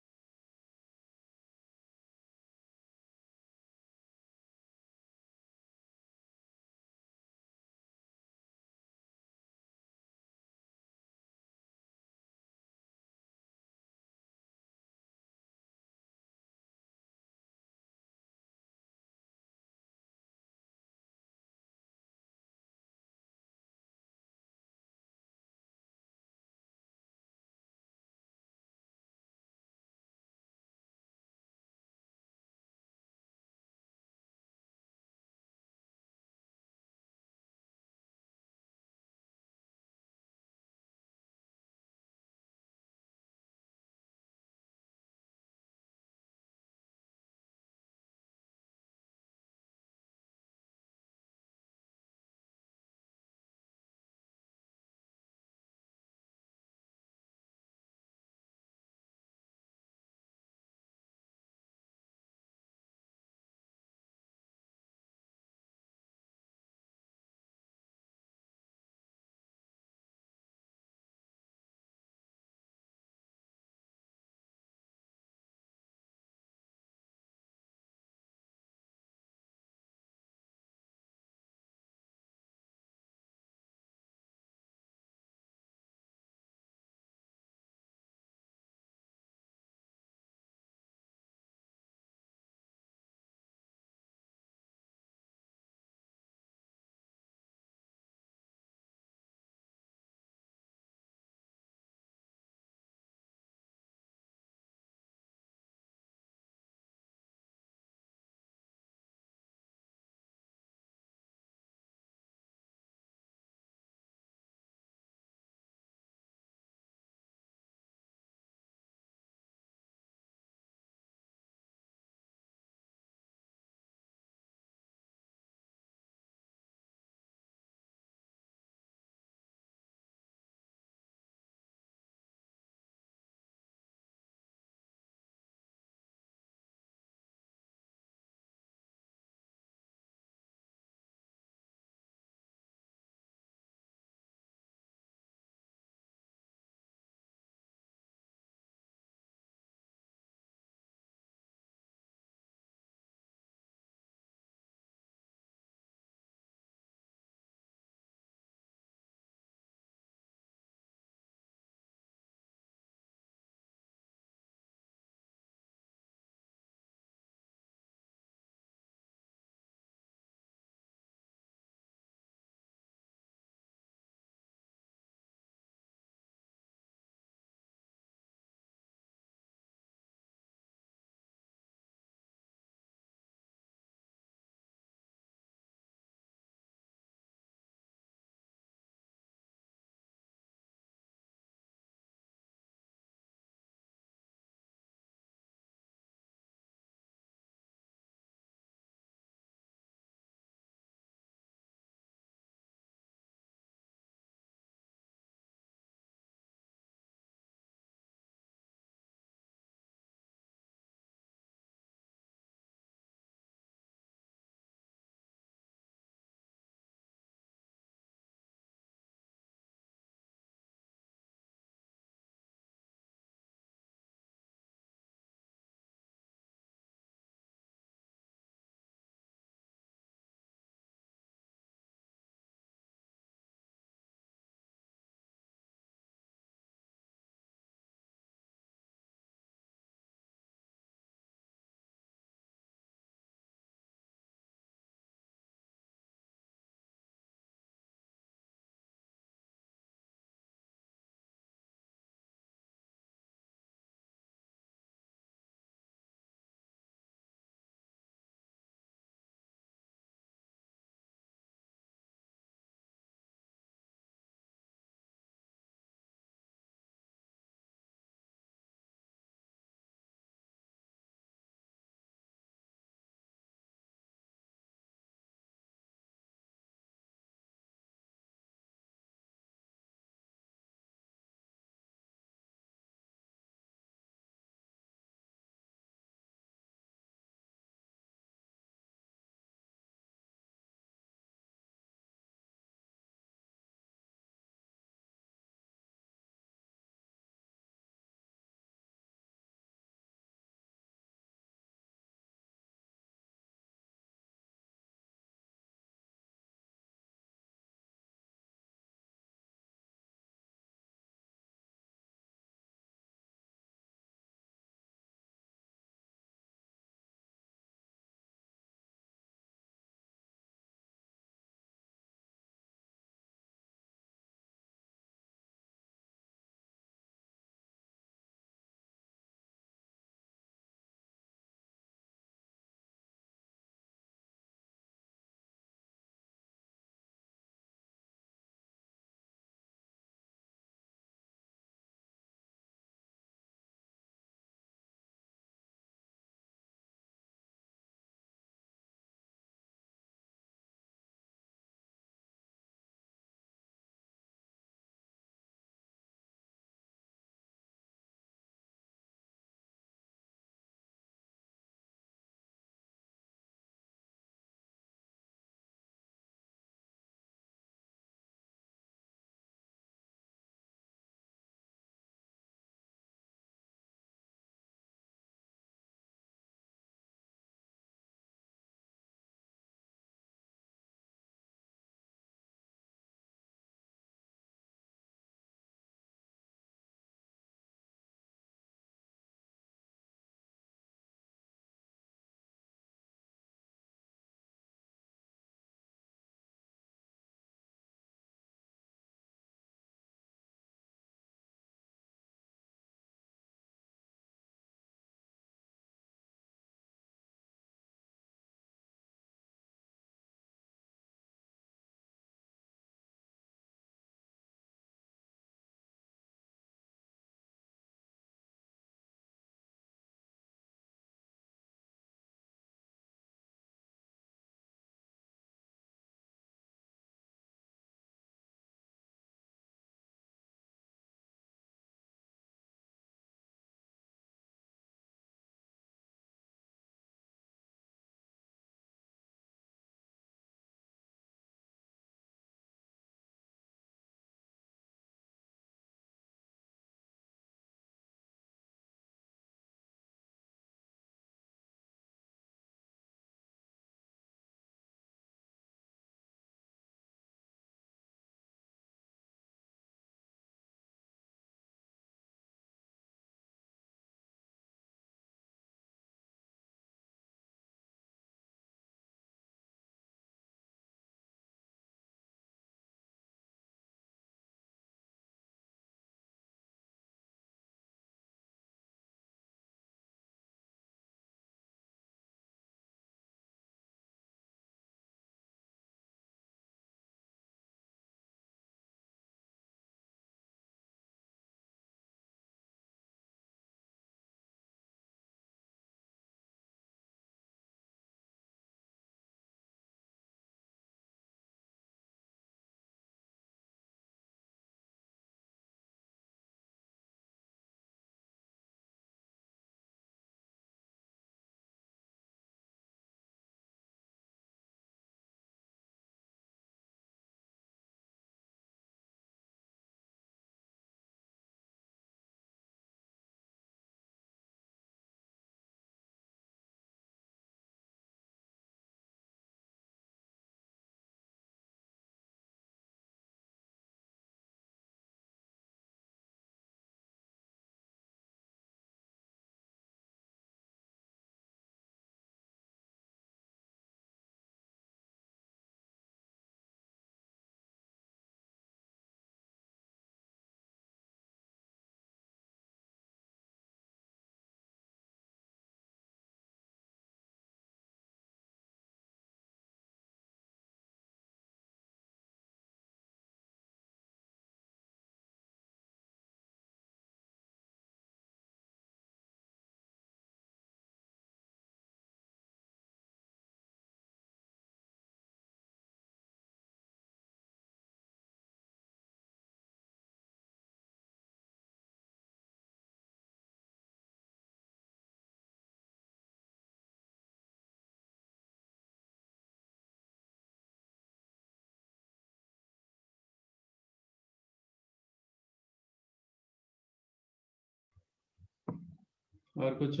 और कुछ?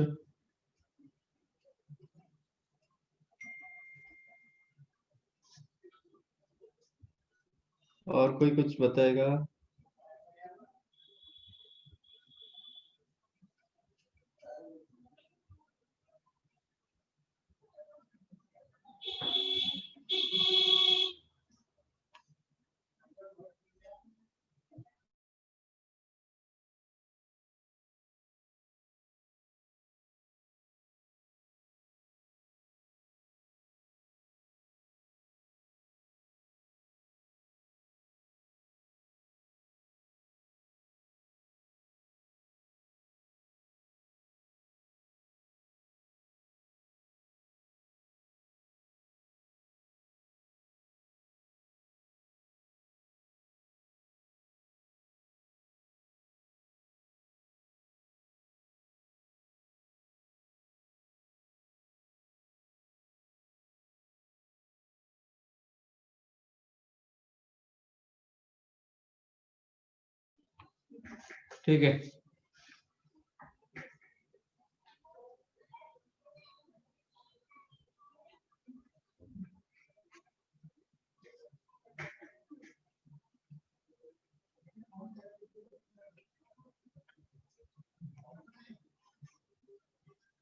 और कोई कुछ बताएगा? ठीक है,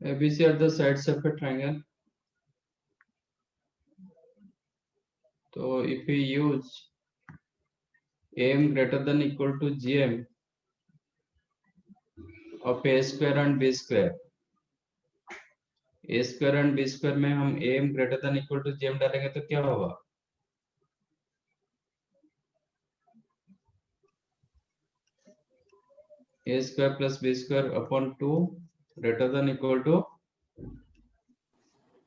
ABC are the sides of a triangle. So if we use AM greater than equal to GM of A square and B square, A square and B square में हम AM greater than equal to GM डालेंगे तो क्या होगा? A square plus B square upon 2 greater than equal to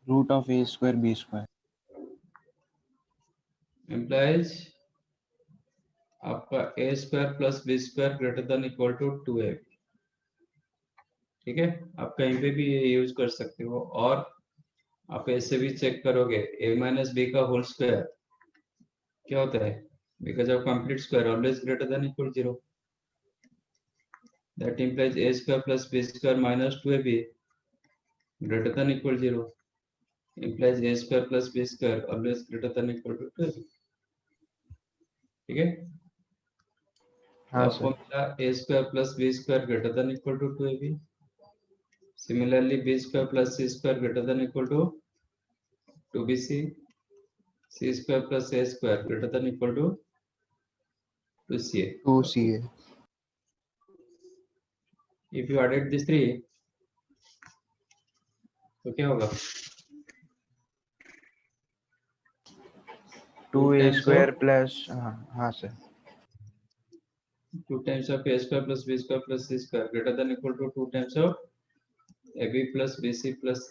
root of a square b square. implies आपका A square plus B square greater than equal to 2AB. ठीक है, आप कहीं पे भी ये यूज कर सकते हो, और आप ऐसे भी चेक करोगे A minus B का होल स्क्वायर क्या होता है? Because of complete square always greater than equal to 0. That implies A square plus B square minus 2AB greater than equal to 0. Implies A square plus B square always greater than equal to 2AB. ठीक है, हाँ आपको sir. मिला A square plus B square greater than equal to 2AB. Similarly, B square plus C square greater than equal to 2BC. C square plus A square greater than equal to 2CA. 2ca. If you added these three, तो क्या होगा? 2a times square of- plus हाँ sir. 2 times of A square plus B square plus C square greater than equal to 2 times of AB plus BC plus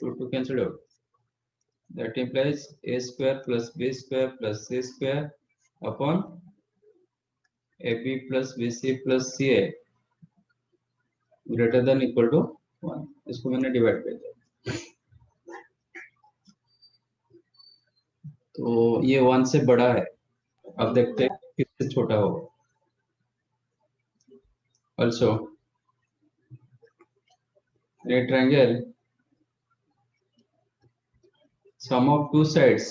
2 cancelled out. That implies A square plus B square plus C square upon AB plus BC plus CA greater than equal to 1. इसको मैंने divide कर दिया, तो ये 1 से बड़ा है. अब देखते हैं किससे छोटा होगा. Also, in a triangle, sum of two sides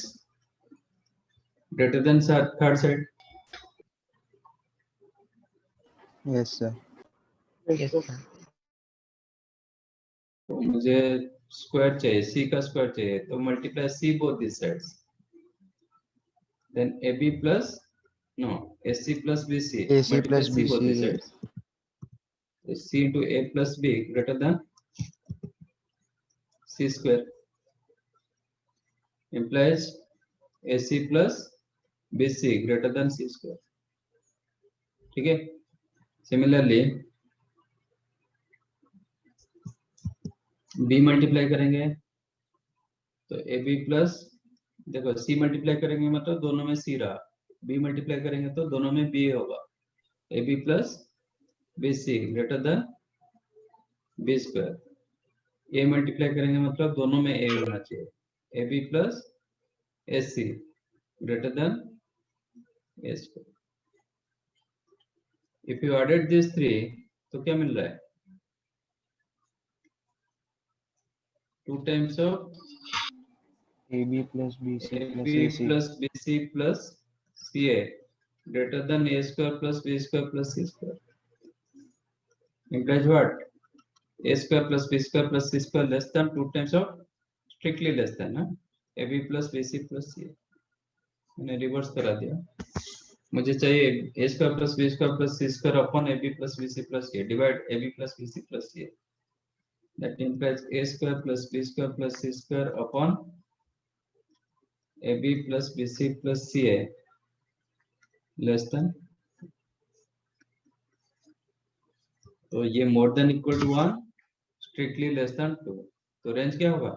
greater than third side. Yes sir. Yes, sir. तो मुझे स्क्वायर चाहिए, C का स्क्वायर चाहिए, तो multiply C both these sides. Then AB plus no AC plus BC AC multiply plus C both these BC. sides. So C into A plus B greater than C square implies AC plus BC greater than C square. ठीक है, similarly B multiply करेंगे तो AB plus, देखो C multiply करेंगे मतलब दोनों में C रहा, B मल्टीप्लाई करेंगे तो दोनों में B होगा. AB plus BC greater than B square. A multiply करेंगे मतलब दोनों में A होना चाहिए. AB plus AC greater than A square. If you added this 3 तो क्या मिल रहा है? 2 times of AB plus BC plus AB AC. plus BC plus CA greater than A square plus B square plus C square. Implies what? A square plus B square plus C square less than 2 times of strictly less than AB plus BC plus CA. मैंने reverse करा दिया. मुझे चाहिए A square plus B square plus C square upon AB plus BC plus CA. Divide AB plus BC plus CA. That implies A square plus B square plus C square upon AB plus BC plus CA less than. तो ये more than equal to 1, strictly less than 2. तो range क्या होगा?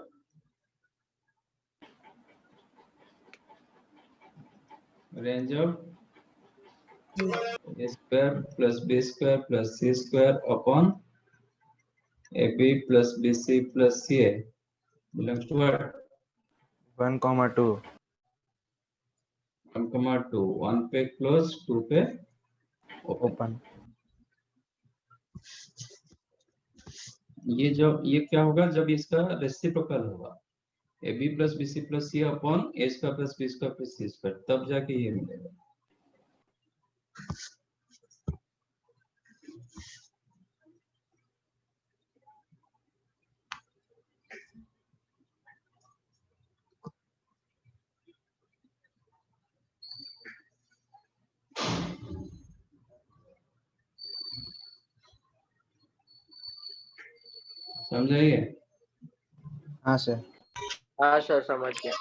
Range of A square plus B square plus C square upon AB plus BC plus CA belongs to what? 1,2. 1,2. 1 पे close, 2 पे open. Open. ये क्या होगा जब इसका रेसिप्रोकल होगा? AB plus BC plus C upon A square plus B square plus C square, तब जाके ये मिलेगा. समझाइए? हाँ सर. हाँ सर समझ गया.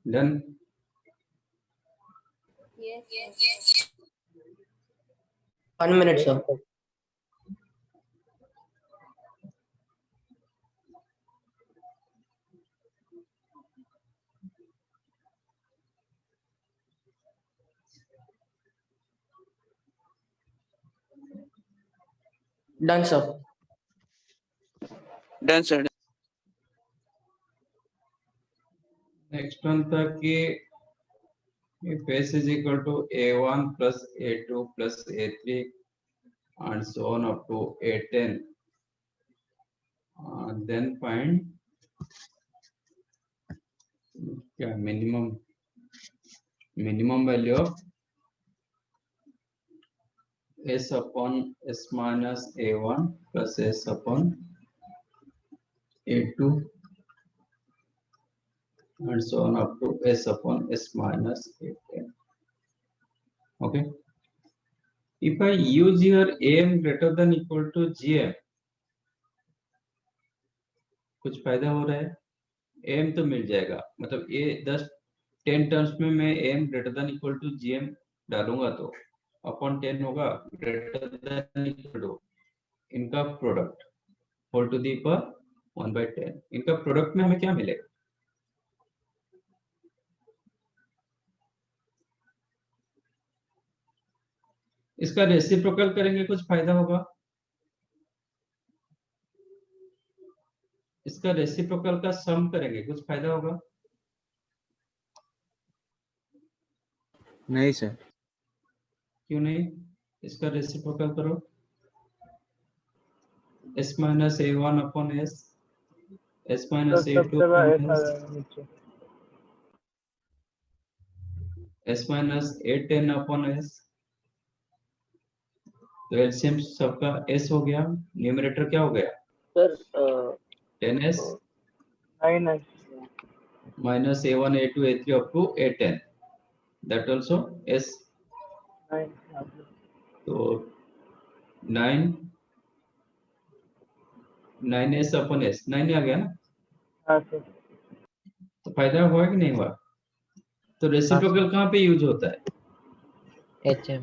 Done. Yes. 1 minute sir. Done sir. Done, sir. Next one था कि if S is equal to A1 plus A2 plus A3 and so on up to A10, then find क्या minimum value of S upon S minus A1 plus S upon A2 and so on up to S upon S minus A10. Okay. If I use here AM greater than equal to GM, कुछ फायदा हो रहा है? AM तो मिल जाएगा, मतलब ये 10 terms में मैं AM greater than equal to GM डालूंगा तो अपॉन 10 होगा greater than equal to इनका प्रोडक्ट होल टू दी पर 1/10. इनका प्रोडक्ट में हमें क्या मिलेगा? इसका रेसिप्रोकल करेंगे कुछ फायदा होगा? इसका रेसिप्रोकल का सम करेंगे कुछ फायदा होगा? नहीं सर। क्यों नहीं? इसका रेसिप्रोकल करो, s माइनस ए वन अपॉन एस, s तो माइनस ए सब टू जगह अपॉन ऐसा एस, रहेगा नीचे। s माइनस ए टेन अपॉन एस। तो एलसीएम सबका s हो गया, न्यूमरेटर क्या हो गया? सर 10s नहीं नहीं minus a1 a2 a3 up to a10, that also s। नहीं। तो 9 9s अपन s 9 आ गया ना। हाँ सर। तो फायदा हुआ कि नहीं हुआ? तो रेसिप्रोकल कहाँ पे यूज होता है? HM।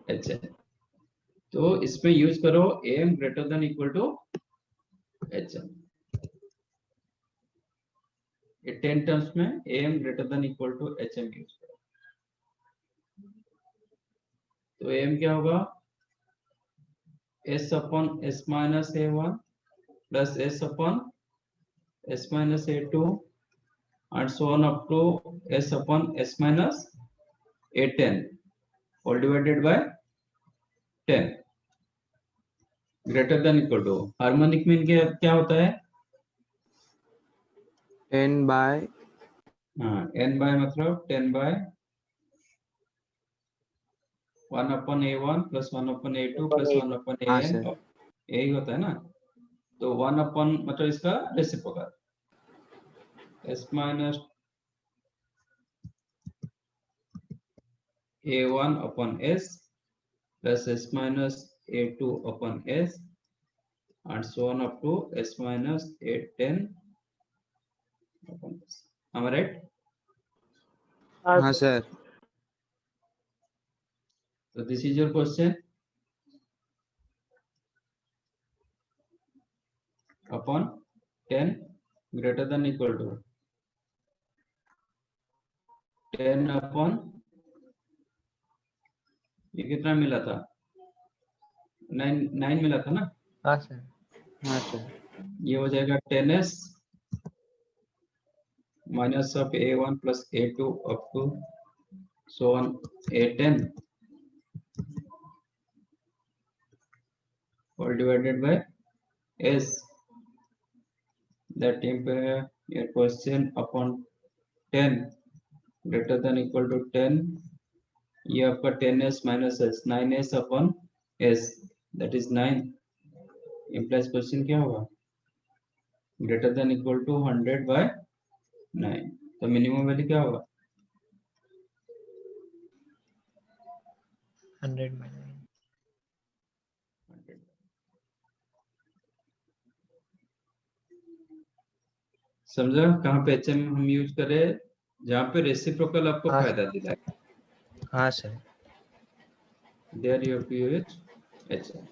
अच्छा, तो इसमें यूज करो am greater than equal to hm। ये 10 टर्म्स में am greater than equal to hm use करो। तो am क्या होगा? s upon s minus a1 plus s upon s minus a2 and so on up to s upon s minus a10 all divided by 10 greater than equal to harmonic mean क्या होता है? n by हाँ, n by मतलब 10 by 1 upon a1 plus 1 upon a2 plus 1 upon हाँ an, sir. यही होता है ना। तो 1 upon मतलब इसका reciprocal s minus a1 upon s plus s minus a2 upon s and so on up to s minus a10 upon s। Am I right? हाँ sir. So this is your question upon 10 greater than equal to 10 upon ये कितना मिला था? 9 मिला था ना। हाँ sir. हाँ सर। ये हो जाएगा 10s minus of a1 plus a2 up to so on a10 all divided by s। That your question upon 10 greater than equal to 10, ये आपका 10s minus s 9s upon s, that is 9 implies question क्या होगा? Greater than equal to 100 by 9। तो minimum value क्या होगा? 100/9। समझा कहाँ पे एचएम हम यूज करें? जहाँ पे रेसिप्रोकल आपको हाँ फायदा दिलाए, हाँ sir. There you have to use HM.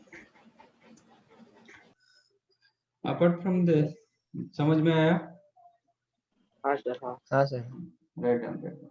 Apart from the, समझ में आया? हाँ सर। हाँ हाँ सर। Right answer.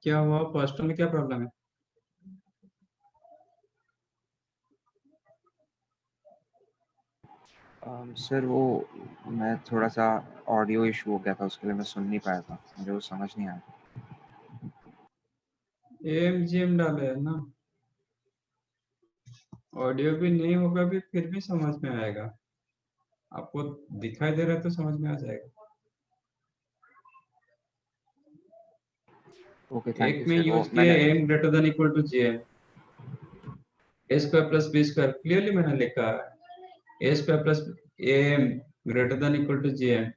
क्या हुआ? फर्स्ट में क्या प्रॉब्लम है? सर वो मैं थोड़ा सा ऑडियो इशू हो गया था, उसके लिए मैं सुन नहीं पाया था, मुझे वो समझ नहीं आया। AMGM डाले है ना, ऑडियो भी नहीं होगा भी फिर भी समझ में आएगा, आपको दिखाई दे रहा है तो समझ में आ जाएगा। ओके थैंक एक यू में सर। वो यूज किया मैंने m greater than equal to gm, a square plus b square, clearly मैंने लिखा है a square plus am greater than equal to gm।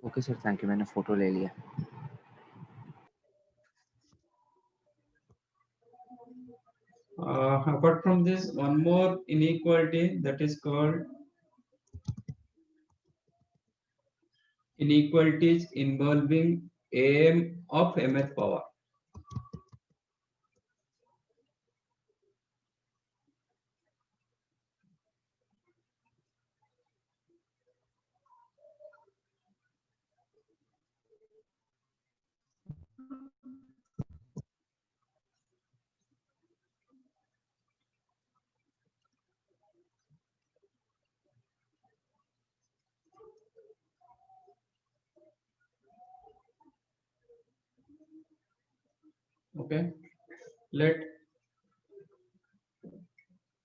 Okay sir thank you, मैंने फोटो ले लिया। Apart from this, one more inequality that is called inequalities involving am of mth power. Okay, let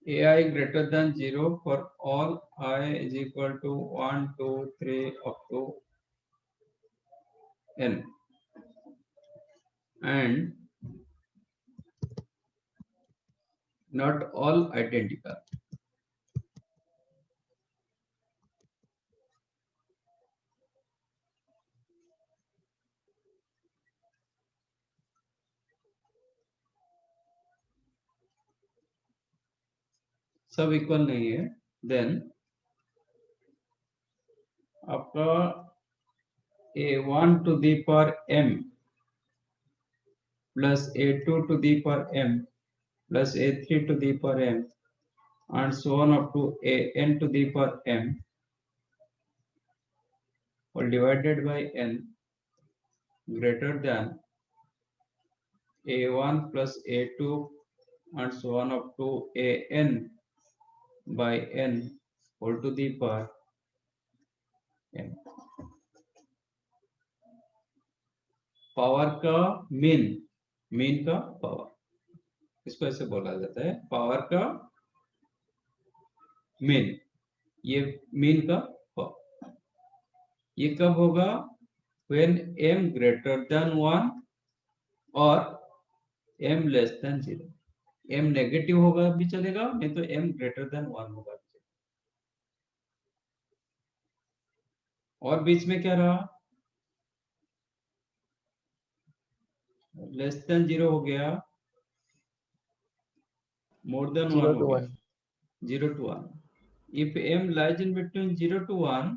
ai greater than 0 for all I is equal to 1, 2, 3 up to n, and not all identical. सब equal नहीं है, then आपका a1 to the power m plus a2 to the power m plus a3 to the power m and so on up to an to the power m all divided by n greater than a1 plus a2 and so on up to an by n whole to the power n। Power का mean का power, इसको ऐसे बोला जाता है, power का mean, ये mean का पावर। ये कब होगा? when m greater than 1 और m less than 0। m negative होगा भी चलेगा, नहीं तो m ग्रेटर देन 1 होगा भी चलेगा। और बीच में क्या रहा? लेस देन 0 हो गया, मोर देन 1 हो गया, 0 to 1। If m lies in between 0 to 1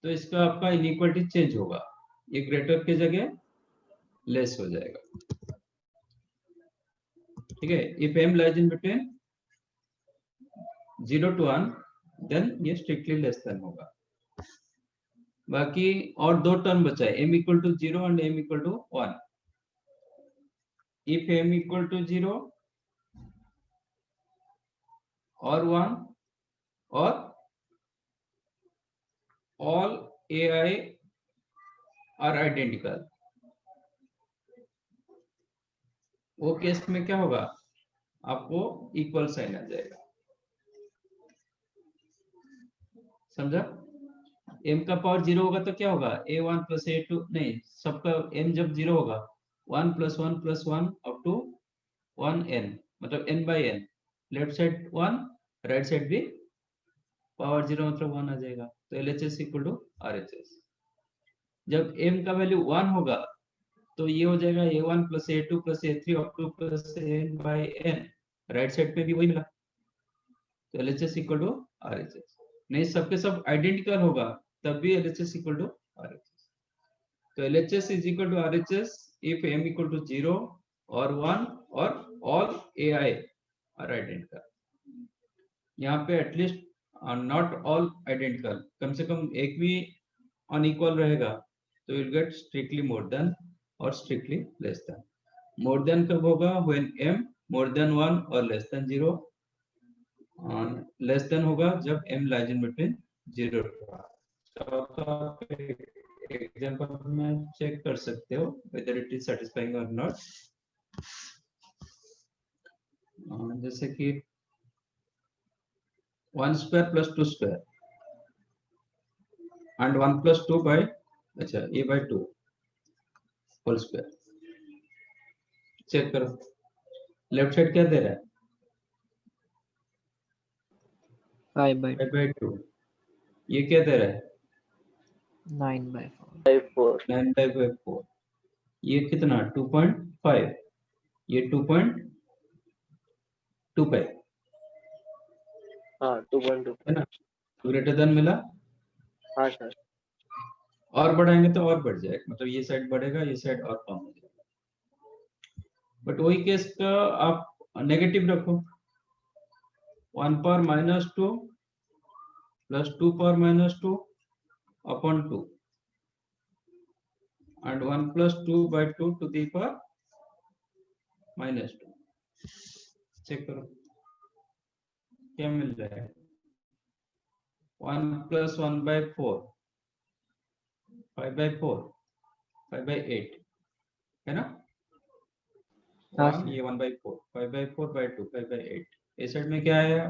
तो इसका आपका इनइक्वालिटी चेंज होगा, ये ग्रेटर की जगह लेस हो जाएगा। ठीक है, if m lies in between 0 to 1 then ये स्ट्रिक्टली लेस देन होगा। बाकी और दो टर्म बचा है, m equal to 0 and m equal to 1। If m equal to 0 और 1 और all ai are identical, वो केस में क्या होगा? आपको इक्वल साइन आ जाएगा। समझा? m का पावर 0 होगा तो क्या होगा? a1 प्लस a2, नहीं, सबका m जब 0 होगा 1 plus 1 plus 1 up to 1n, मतलब n by n, left side 1 right side भी पावर 0 मतलब 1 आ जाएगा। तो LHS इक्वल टू RHS। जब m का वैल्यू 1 होगा तो ये हो जाएगा a1 plus a2 plus a3 up two plus n by n, right side पे भी वही मिला, तो LHS इक्वल टू RHS। नहीं, सबके सब आइडेंटिकल होगा तब भी LHS इक्वल टू RHS। तो LHS is equal to RHS if m equal to 0 और 1 और all ai आर आइडेंटिकल। यहाँ पे एटलीस्ट नॉट ऑल आइडेंटिकल, कम से कम एक भी अनइक्वल रहेगा तो will get strictly more than और strictly less than. More than कब होगा? व्हेन m मोर देन 1 और लेस देन 0, लेस देन होगा जब m lies in between 0 example में चेक कर सकते हो whether it is satisfying or not. जैसे कि 1 square plus 2 square and 1 plus 2 by अच्छा a by 2 whole square. Check करो लेफ्ट साइड क्या दे रहा है 5 by 2. ये क्या दे रहा है 9/4 by 4. 9 by 4. ये कितना 2.5. ये 2.25 हाँ 2.2. है ना. ग्रेटर देन मिला. हाँ सर. और बढ़ाएंगे तो और बढ़ जाएगा मतलब ये साइड बढ़ेगा ये साइड और कम हो जाएगा. बट वही केस का आप नेगेटिव रखो 1 power -2 plus 2 power -2 upon 2 and 1 plus 2 by 2 to the power -2. Check करो क्या मिल रहा है 1 plus 1 by 4 5 by 4 5 by 8 है ना. हाँ 1 ये 1 by 4 5 by 4 by 2 5 by 8. इस साइड में क्या आया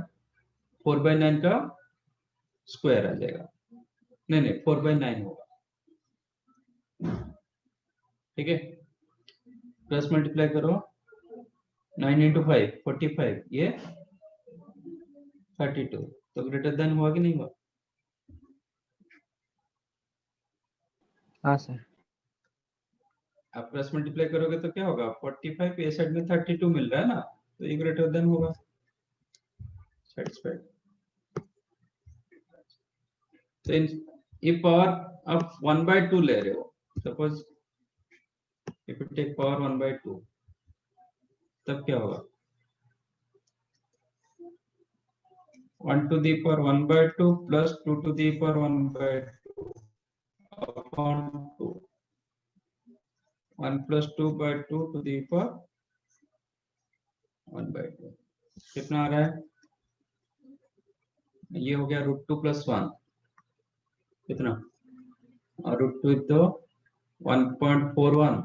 4 by 9 का स्क्वायर आ जाएगा. नहीं 4 by 9 होगा. ठीक है प्लस मल्टीप्लाई करो 9 into 5 45 ये 32 तो ग्रेटर देन हुआ कि नहीं हुआ. हाँ सर आप प्लस मल्टीप्लाई करोगे तो क्या होगा 45 ये साइड में 32 मिल रहा है ना तो ये ग्रेटर देन होगा. सेटिस्फाइड. तो ये पावर आप 1/2 ले रहे हो suppose if you take power 1/2 तब क्या होगा 1 to the power 1/2 plus 2 to the power 1/2 upon 2 1 plus 2 by 2 to the power 1/2 कितना आ रहा है ये हो गया √2 + 1 कितना और √2 तो 1.41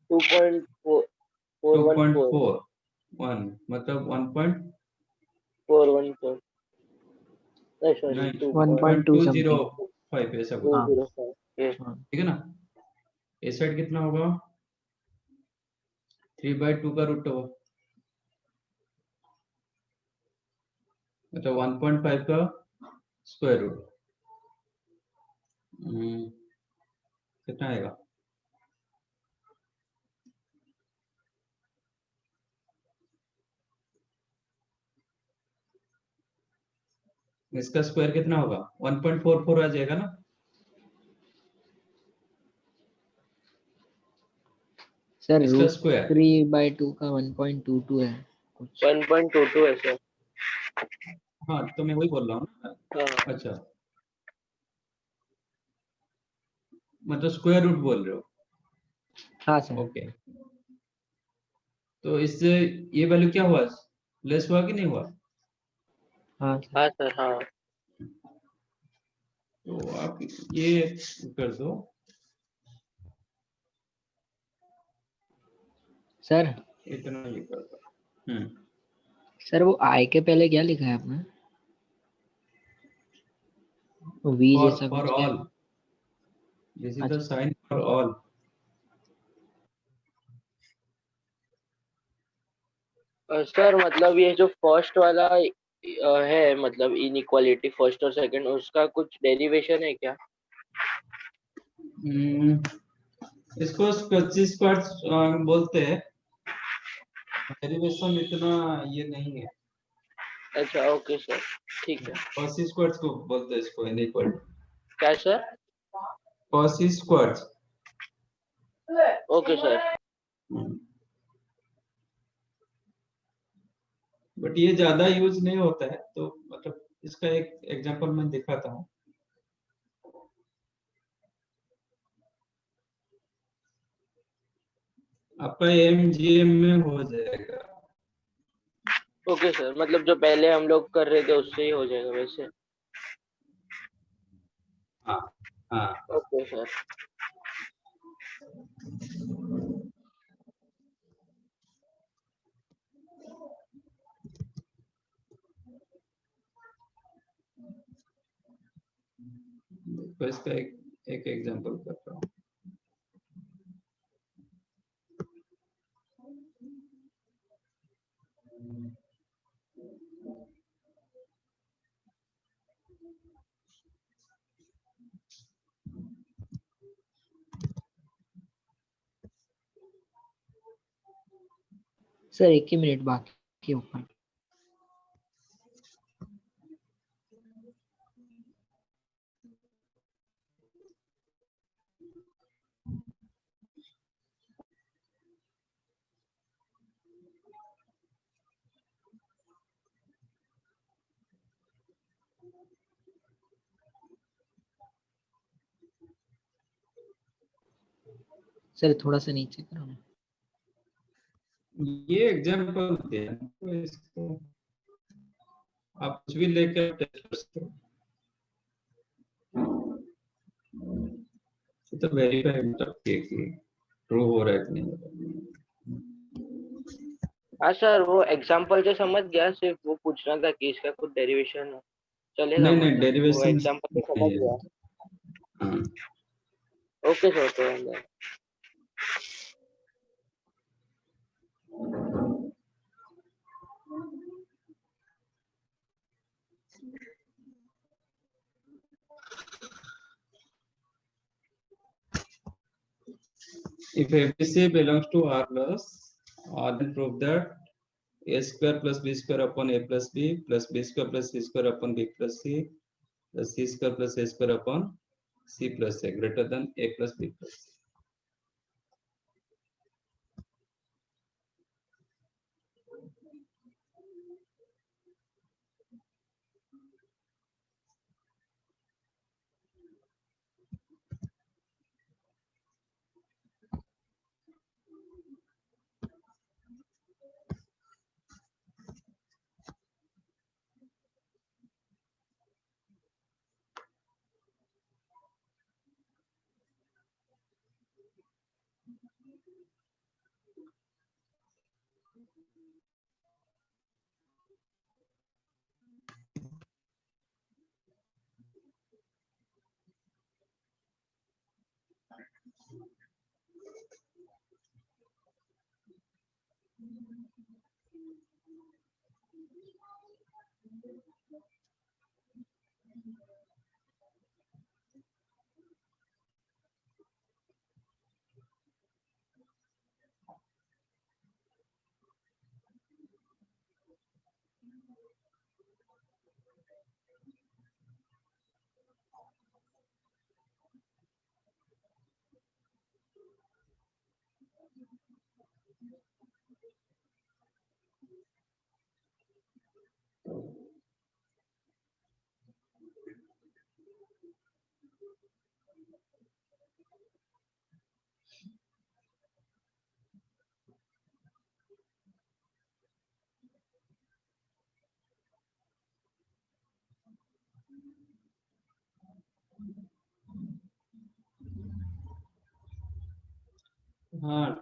2.41 मतलब 414. नहीं सॉरी नहीं 1.2 something 2.205 ऐसा कुछ. 205. Yes. ठीक है ना. इस साइड कितना होगा 3/2 का रूट होगा मतलब 1.5 का स्क्वायर रूट. कितना आएगा इसका स्क्वायर कितना होगा 1.44 आ जाएगा ना. सर इसका स्क्वायर √3/2 का 1.22 है कुछ 1.22 है सर. हाँ तो मैं वही बोल रहा हूँ ना. हाँ अच्छा मतलब स्क्वायर रूट बोल रहे हो. हाँ सर ओके तो इससे ये वैल्यू क्या हुआ लेस हुआ कि नहीं हुआ. हाँ सर हाँ सर. हाँ तो आप ये कर दो सर इतना ये कर दो. सर वो आई के पहले क्या लिखा है आपने वी जैसा फॉर कुछ क्या ऑल दिस इज द अच्छा साइन फॉर ऑल. सर मतलब ये जो फर्स्ट वाला है मतलब इनइक्वालिटी फर्स्ट और सेकंड उसका कुछ डेरिवेशन है क्या. इसको स्क्वायर स्क्वायर्स बोलते हैं. डेरिवेशन इतना ये नहीं है. अच्छा ओके सर ठीक है. कॉसी स्क्वायर्स को बोलते हैं इसको इनइक्वालिटी. क्या sir. Quasi squares. Okay sir. But ये ज्यादा यूज नहीं होता है तो मतलब इसका एक एग्जांपल मैं दिखाता हूँ. आपका एमजीएम में हो जाएगा ओके सर, मतलब जो पहले हम लोग कर रहे थे उससे ही हो जाएगा वैसे। हाँ हाँ ओके सर। तो इसका एक एग्जांपल कर रहा हूँ। सर 1 ही मिनट बाकी है ऊपर। सर थोड़ा सा नीचे करो ना। ये एग्जांपल होते हैं, तो इसको आप कुछ भी लेकर टेस्ट कर सकते हो। तो वेरीफाई मतलब कि ट्रू हो रहा है कि नहीं। हाँ सर, वो एग्जाम्पल से समझ गया, सिर्फ वो पूछना था कि इसका कुछ डेरिवेशन चलेगा, नहीं नहीं, मतलब वो डेरिवेशन एग्जाम्पल से समझ नहीं गया। है। हाँ ओके सर, तो अंदर if ABC belongs to R plus, then prove that A square plus B square upon A plus B square plus C square upon B plus C square plus A square upon C plus A greater than A plus B plus C.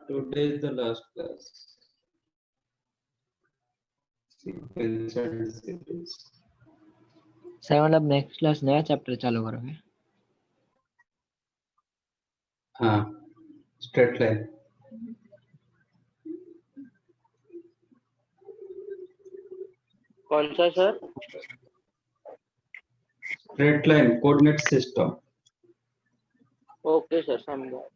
Today is the last class. Sequence and series. Sir मतलब next class नया chapter चालू करोगे? हाँ, straight line. कौन सा sir? Straight line coordinate system. Okay sir, समझा।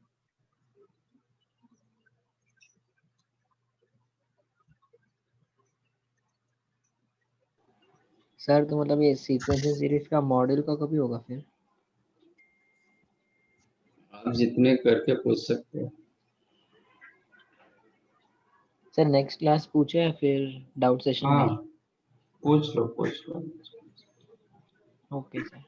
Sir तो मतलब ये सीक्वेंस एंड सीरीज का मॉडल का कभी होगा फिर? आप जितने करके पूछ सकते हो. सर नेक्स्ट क्लास पूछे या फिर डाउट सेशन में हाँ, ही? पूछ लो पूछ लो. Okay sir.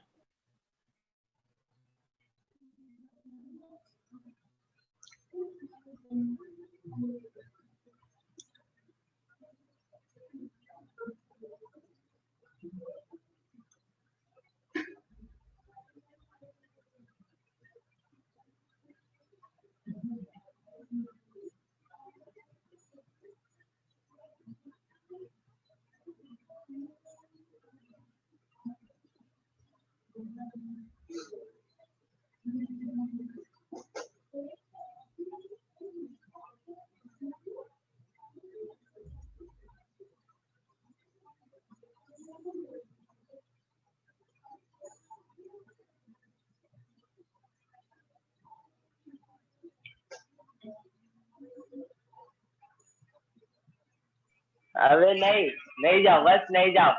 अबे नहीं, नहीं जाओ, बस नहीं जाओ,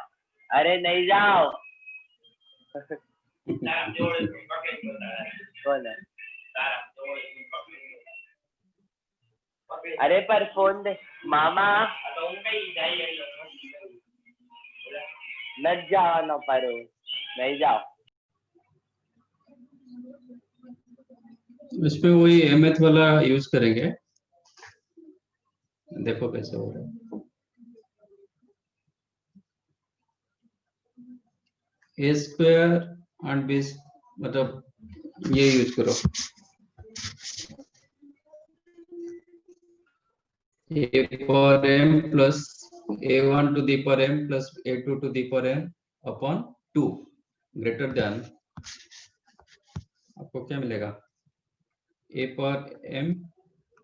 अरे नहीं जाओ। कौन है? अरे पर फोन दे मामा, न जाओ न पारो, नहीं जाओ। इसमें वही mth वाला यूज करेंगे, देखो कैसे हो रहा है। ए स्क्वायर एंड बी, मतलब ये यूज करो, ए पर m plus a1 to the पर m plus a2 to the पर m अपॉन 2 ग्रेटर देन, आपको क्या मिलेगा, a पर m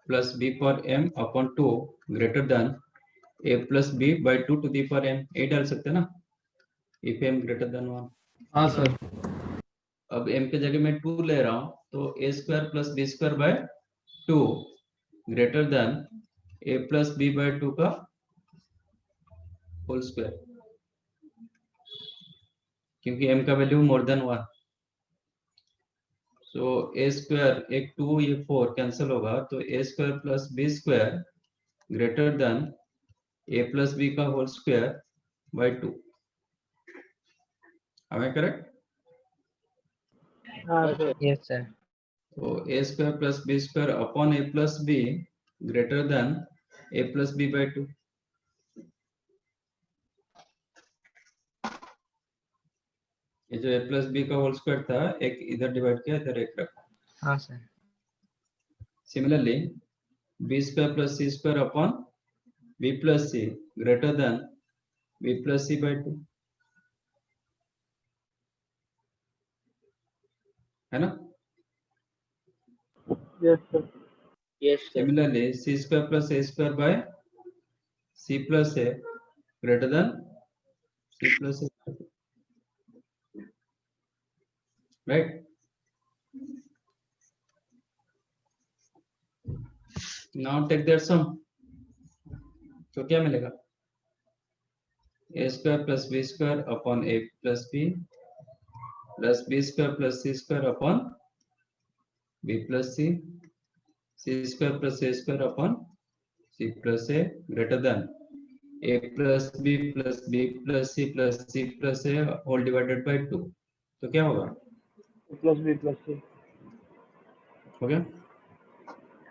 प्लस b पर m upon 2 greater than a plus b by 2 to the पर m, ये डाल सकते हैं ना, इफ m ग्रेटर देन 1। हाँ सर। अब m के जगह मैं 2 ले रहा हूं, तो a square plus b square by 2 greater than a plus b by 2 का होल स्क्वायर, क्योंकि m का value more than 1। So a square, एक 2 ये 4 कैंसिल होगा, तो a square plus b square greater than a plus b का whole square by 2। am I correct? Yes sir. तो a square plus b square upon a plus b greater than a plus b by 2। ये जो a plus b का whole square था, एक इधर divide किया, इधर एक रखा। हाँ sir. Similarly b square plus c square upon b plus c greater than b plus c by 2, है ना? Yes sir. Yes sir. Similarly c square plus a square by c plus a greater than c plus a, right? Now take their sum, तो क्या मिलेगा, a square plus b square upon a plus b plus b square plus c square upon b plus c, c square plus a square upon c plus a greater than a plus b plus b plus c plus c plus a whole divided by 2। तो क्या होगा, plus B plus सी। हो गया?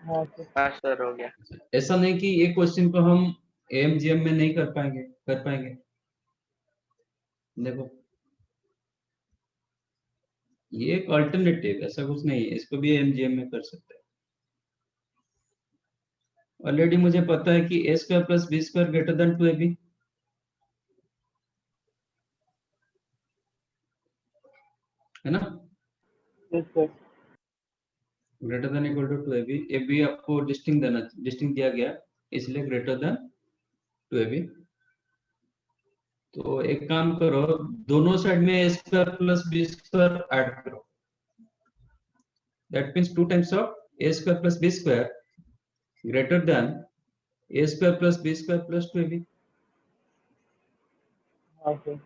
हाँ sir. हाँ sir, हो गया। ऐसा नहीं कि ये क्वेश्चन को हम AMGM में नहीं कर पाएंगे, कर पाएंगे। देखो ये एक अल्टरनेटिव, ऐसा कुछ नहीं है, इसको भी AMGM में कर सकते हैं। ऑलरेडी मुझे पता है कि a square plus b square greater than 2ab, है ना? Yes sir. Greater than equal to 2ab, ab आपको डिस्टिंक्ट दिया गया, इसलिए ग्रेटर देन 2ab। तो एक काम करो, दोनों साइड में a square plus b square add करो, that means 2 times of a square plus b square greater than a square plus b square plus 2ab। हाँ sir.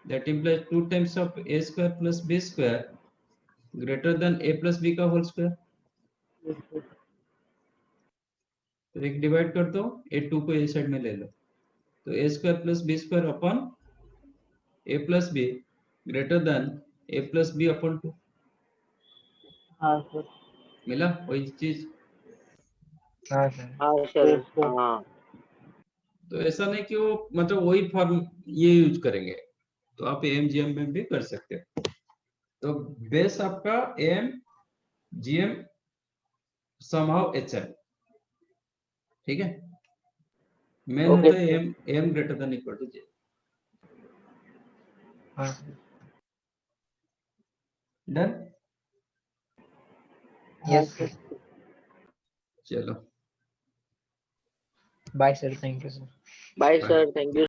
That implies 2 times of a square plus b square greater than a plus b का whole square। Yes sir. तो एक divide कर दो, a2 को a side में ले लो, तो a square plus b square upon a plus b greater than a plus b upon 2। हाँ सर। मिला वही चीज? हाँ सर। हाँ सर। Yes sir. हाँ। तो ऐसा नहीं कि वो मतलब वही फॉर्म ये यूज करेंगे, तो आप AMGM में भी कर सकते हो। तो बेस आपका AMGM समहाउ HM, ठीक है? मेन होता है AM greater than equal to J। हाँ डन? Yes sir. चलो bye sir, thank you sir. Bye sir, thank you.